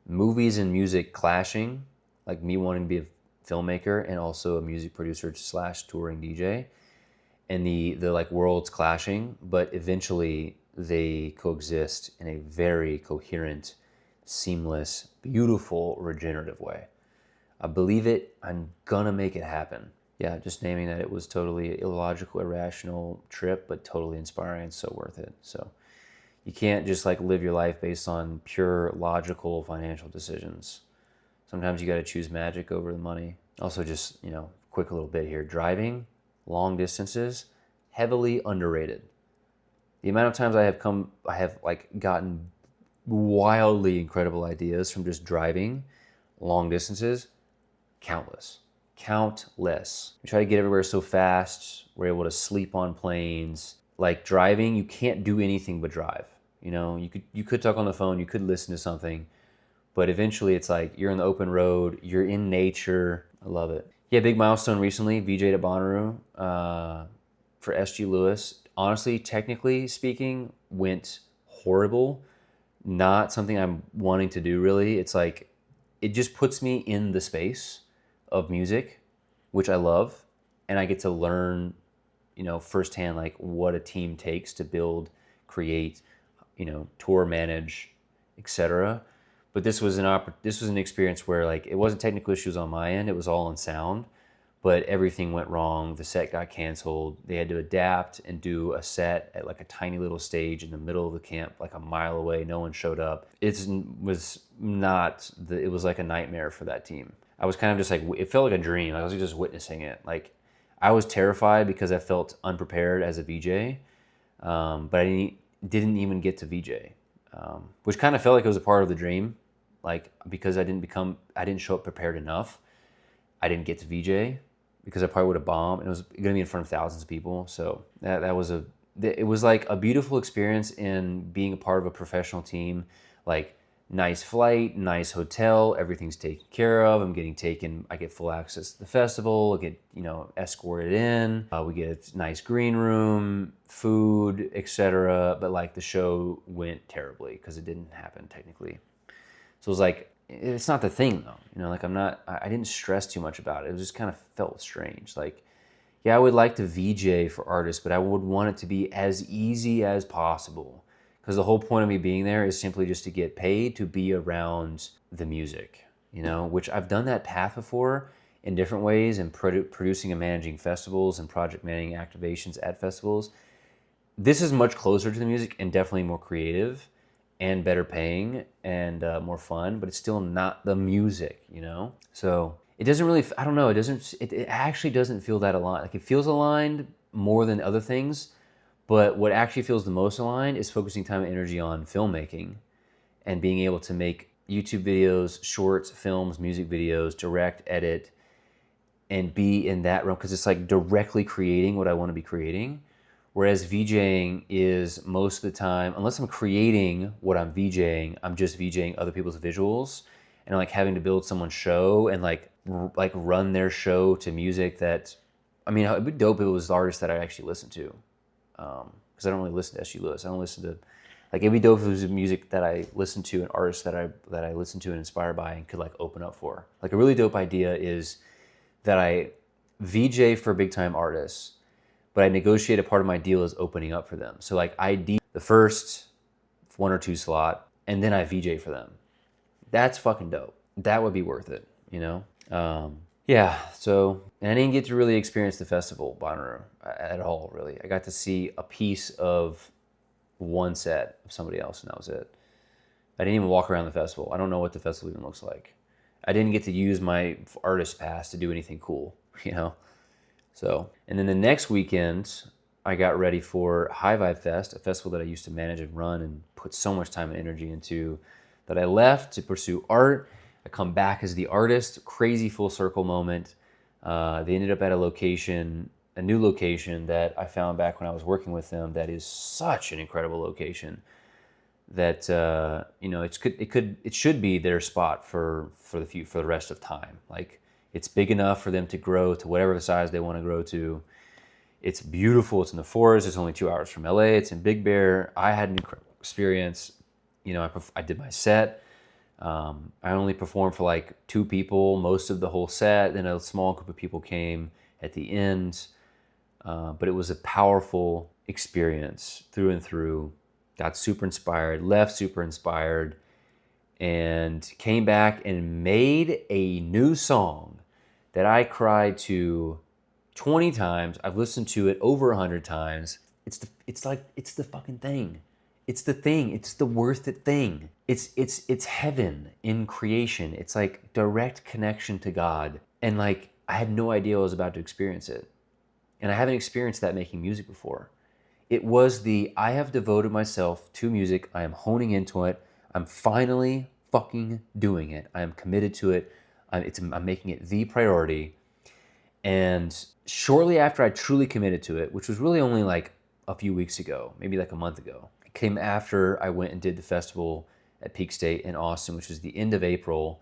movies and music clashing, like me wanting to be a filmmaker and also a music producer / touring DJ. And the like worlds clashing, but eventually they coexist in a very coherent, seamless, beautiful, regenerative way. I believe it. I'm gonna make it happen. Yeah, just naming that it was totally illogical, irrational trip, but totally inspiring and so worth it. So you can't just like live your life based on pure logical financial decisions. Sometimes you got to choose magic over the money. Also, just quick little bit here. Driving long distances, heavily underrated. The amount of times I have gotten wildly incredible ideas from just driving long distances, countless. We try to get everywhere so fast. We're able to sleep on planes. Like driving, you can't do anything but drive. You could talk on the phone, you could listen to something, but eventually it's like you're in the open road, you're in nature. I love it. Yeah, big milestone recently, VJ'd at Bonnaroo for SG Lewis. Honestly, technically speaking, went horrible. Not something I'm wanting to do really. It's like, it just puts me in the space of music, which I love. And I get to learn, firsthand, like what a team takes to build, create, tour, manage, etc. But this was an experience where like, it wasn't technical issues on my end. It was all on sound. but everything went wrong. The set got canceled. They had to adapt and do a set at like a tiny little stage in the middle of the camp, like a mile away. No one showed up. It was like a nightmare for that team. I was kind of just like, it felt like a dream. I was just witnessing it. Like, I was terrified because I felt unprepared as a VJ, but I didn't even get to VJ, which kind of felt like it was a part of the dream. Like, because I didn't show up prepared enough, I didn't get to VJ because I probably would have bombed, and it was going to be in front of thousands of people. So it was like a beautiful experience in being a part of a professional team. Like, nice flight, nice hotel, everything's taken care of. I get full access to the festival. I get, escorted in. We get a nice green room, food, etc. But like, the show went terribly because it didn't happen technically. So it was like, it's not the thing though. Like, I didn't stress too much about it. It just kind of felt strange. Like, yeah, I would like to VJ for artists, but I would want it to be as easy as possible. Because the whole point of me being there is simply just to get paid to be around the music, which I've done that path before in different ways, in producing and managing festivals and project managing activations at festivals. This is much closer to the music and definitely more creative and better paying and more fun, but it's still not the music, So it doesn't really, I don't know, it actually doesn't feel that aligned. Like, it feels aligned more than other things, but what actually feels the most aligned is focusing time and energy on filmmaking and being able to make YouTube videos, shorts, films, music videos, direct, edit, and be in that realm, because it's like directly creating what I want to be creating. Whereas VJing is most of the time, unless I'm creating what I'm VJing, I'm just VJing other people's visuals and like having to build someone's show and like run their show to music that, it'd be dope if it was the artist that I actually listen to. Because I don't really listen to S.G. Lewis. I don't listen to, like, it'd be dope if it was music that I listen to, an artist that I listen to and inspire by and could like open up for. Like, a really dope idea is that I VJ for big time artists, but I negotiate a part of my deal is opening up for them. So like, I D the first 1 or 2 slot, and then I VJ for them. That's fucking dope. That would be worth it, Yeah, so, and I didn't get to really experience the festival, Bonnaroo, at all, really. I got to see a piece of one set of somebody else, and that was it. I didn't even walk around the festival. I don't know what the festival even looks like. I didn't get to use my artist pass to do anything cool, So, and then the next weekend, I got ready for High Vibe Fest, a festival that I used to manage and run and put so much time and energy into, that I left to pursue art. I come back as the artist, crazy full circle moment. They ended up at a new location that I found back when I was working with them. That is such an incredible location that it should be their spot for the rest of time. Like, it's big enough for them to grow to whatever the size they want to grow to. It's beautiful. It's in the forest. It's only 2 hours from LA. It's in Big Bear. I had an incredible experience. I did my set. I only performed for like 2 people most of the whole set. Then a small group of people came at the end. But it was a powerful experience through and through. Got super inspired, left super inspired, and came back and made a new song that I cried to 20 times. I've listened to it over 100 times. It's the fucking thing. It's the thing. It's the worth it thing. It's heaven in creation. It's like direct connection to God. And like, I had no idea I was about to experience it. And I haven't experienced that making music before. It was I have devoted myself to music. I am honing into it. I'm finally fucking doing it. I am committed to it. I'm making it the priority. And shortly after I truly committed to it, which was really only like a few weeks ago, maybe like a month ago, it came after I went and did the festival at Peak State in Austin, which was the end of April.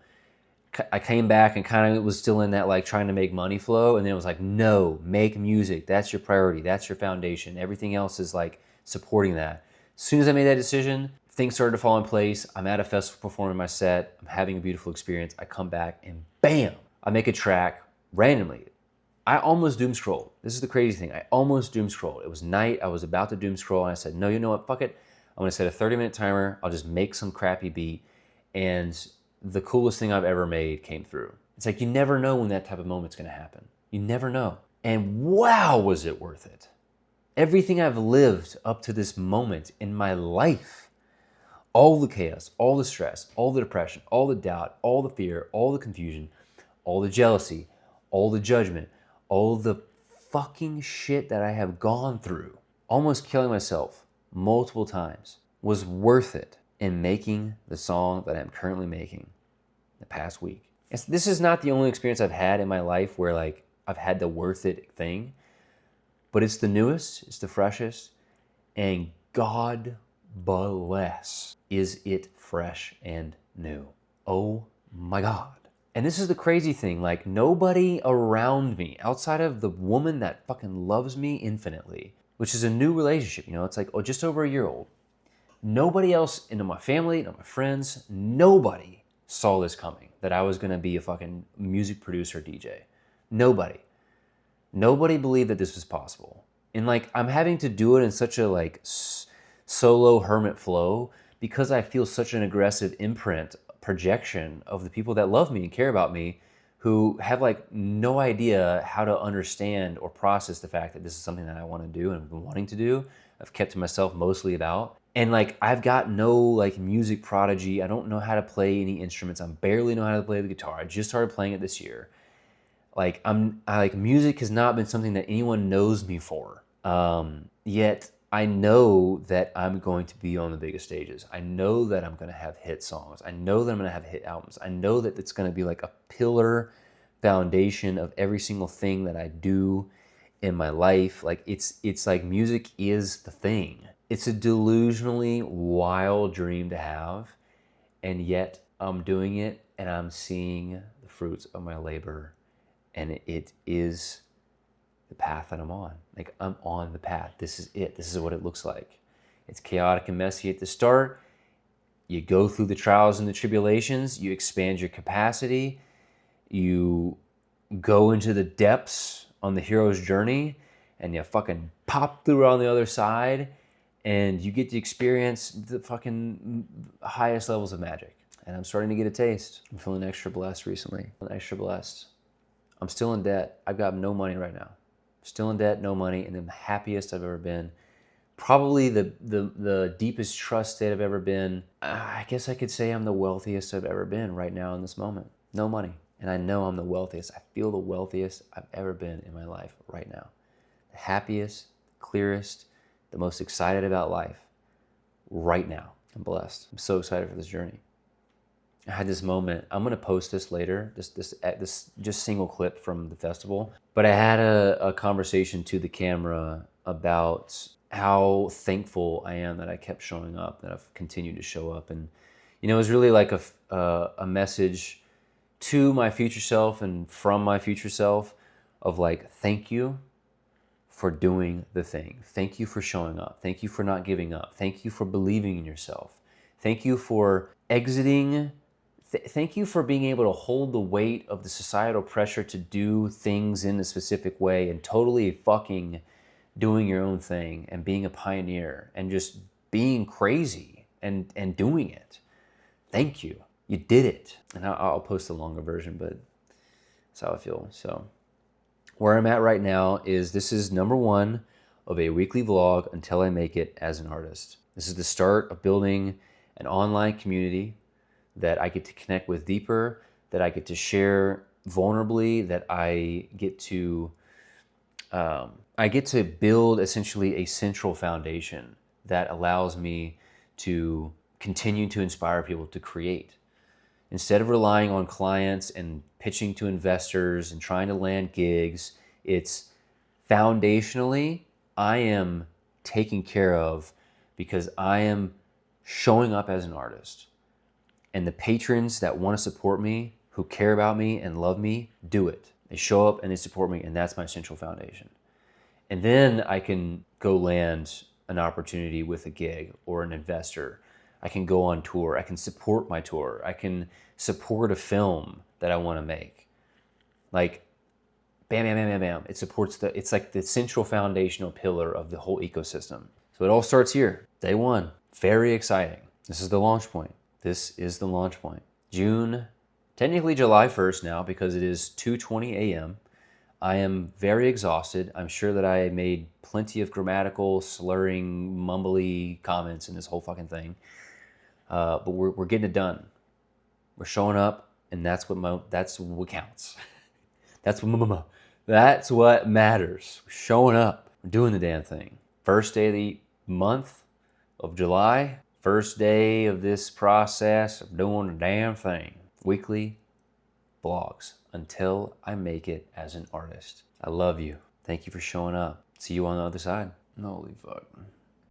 I came back and kind of was still in that like trying to make money flow. And then it was like, no, make music. That's your priority. That's your foundation. Everything else is like supporting that. As soon as I made that decision, things started to fall in place. I'm at a festival performing my set. I'm having a beautiful experience. I come back and bam, I make a track randomly. I almost doom scrolled. This is the crazy thing. I almost doom scrolled. It was night. I was about to doom scroll. And I said, no, you know what? Fuck it. I'm going to set a 30-minute timer. I'll just make some crappy beat. And the coolest thing I've ever made came through. It's like, you never know when that type of moment's going to happen. You never know. And wow, was it worth it. Everything I've lived up to this moment in my life, all the chaos, all the stress, all the depression, all the doubt, all the fear, all the confusion, all the jealousy, all the judgment, all the fucking shit that I have gone through, almost killing myself multiple times, was worth it in making the song that I'm currently making the past week. This is not the only experience I've had in my life where like I've had the worth it thing, but it's the newest, it's the freshest, and God bless is it fresh and new. Oh my God. And this is the crazy thing, like nobody around me outside of the woman that fucking loves me infinitely, which is a new relationship, you know, it's like just over a year old. Nobody else into my family, no my friends, nobody saw this coming, that I was gonna be a fucking music producer, DJ. Nobody. Nobody believed that this was possible. And like, I'm having to do it in such a like solo hermit flow because I feel such an aggressive imprint, projection of the people that love me and care about me, who have like no idea how to understand or process the fact that this is something that I want to do and have been wanting to do. I've kept to myself mostly about. And like, I've got no like music prodigy. I don't know how to play any instruments. I barely know how to play the guitar. I just started playing it this year. Like music has not been something that anyone knows me for. Yet I know that I'm going to be on the biggest stages. I know that I'm going to have hit songs. I know that I'm going to have hit albums. I know that it's going to be like a pillar foundation of every single thing that I do in my life. Like it's like music is the thing. It's a delusionally wild dream to have, and yet I'm doing it and I'm seeing the fruits of my labor, and it is the path that I'm on. Like, I'm on the path. This is it. This is what it looks like. It's chaotic and messy at the start. You go through the trials and the tribulations. You expand your capacity. You go into the depths on the hero's journey, and you fucking pop through on the other side, and you get to experience the fucking highest levels of magic. And I'm starting to get a taste. I'm feeling extra blessed recently. I'm extra blessed. I'm still in debt. I've got no money right now. Still in debt, no money, and I'm the happiest I've ever been. Probably the deepest trust state I've ever been. I guess I could say I'm the wealthiest I've ever been right now in this moment. No money. And I know I'm the wealthiest. I feel the wealthiest I've ever been in my life right now. The happiest, clearest, the most excited about life right now. I'm blessed. I'm so excited for this journey. I had this moment. I'm gonna post this later. This just single clip from the festival. But I had a conversation to the camera about how thankful I am that I kept showing up, that I've continued to show up, and you know, it was really like a message to my future self and from my future self of like, thank you for doing the thing. Thank you for showing up. Thank you for not giving up. Thank you for believing in yourself. Thank you for exiting. Thank you for being able to hold the weight of the societal pressure to do things in a specific way and totally fucking doing your own thing and being a pioneer and just being crazy and doing it. Thank you. You did it. And I'll post a longer version, but that's how I feel. So where I'm at right now is this is number 1 of a weekly vlog until I make it as an artist. This is the start of building an online community that I get to connect with deeper, that I get to share vulnerably, that I get to build essentially a central foundation that allows me to continue to inspire people to create. Instead of relying on clients and pitching to investors and trying to land gigs, it's foundationally, I am taken care of because I am showing up as an artist. And the patrons that want to support me, who care about me and love me, do it. They show up and they support me, and that's my central foundation. And then I can go land an opportunity with a gig or an investor. I can go on tour. I can support my tour. I can support a film that I want to make. Like, bam, bam, bam, bam, bam. It supports it's like the central foundational pillar of the whole ecosystem. So it all starts here, day 1. Very exciting. This is the launch point. This is the launch point. June, technically July 1st now because it is 2:20 a.m. I am very exhausted. I'm sure that I made plenty of grammatical, slurring, mumbly comments in this whole fucking thing. But we're getting it done. We're showing up, and that's what counts. That's what matters. We're showing up. We're doing the damn thing. First day of the month of July. First day of this process of doing the damn thing. Weekly vlogs until I make it as an artist. I love you. Thank you for showing up. See you on the other side. Holy fuck.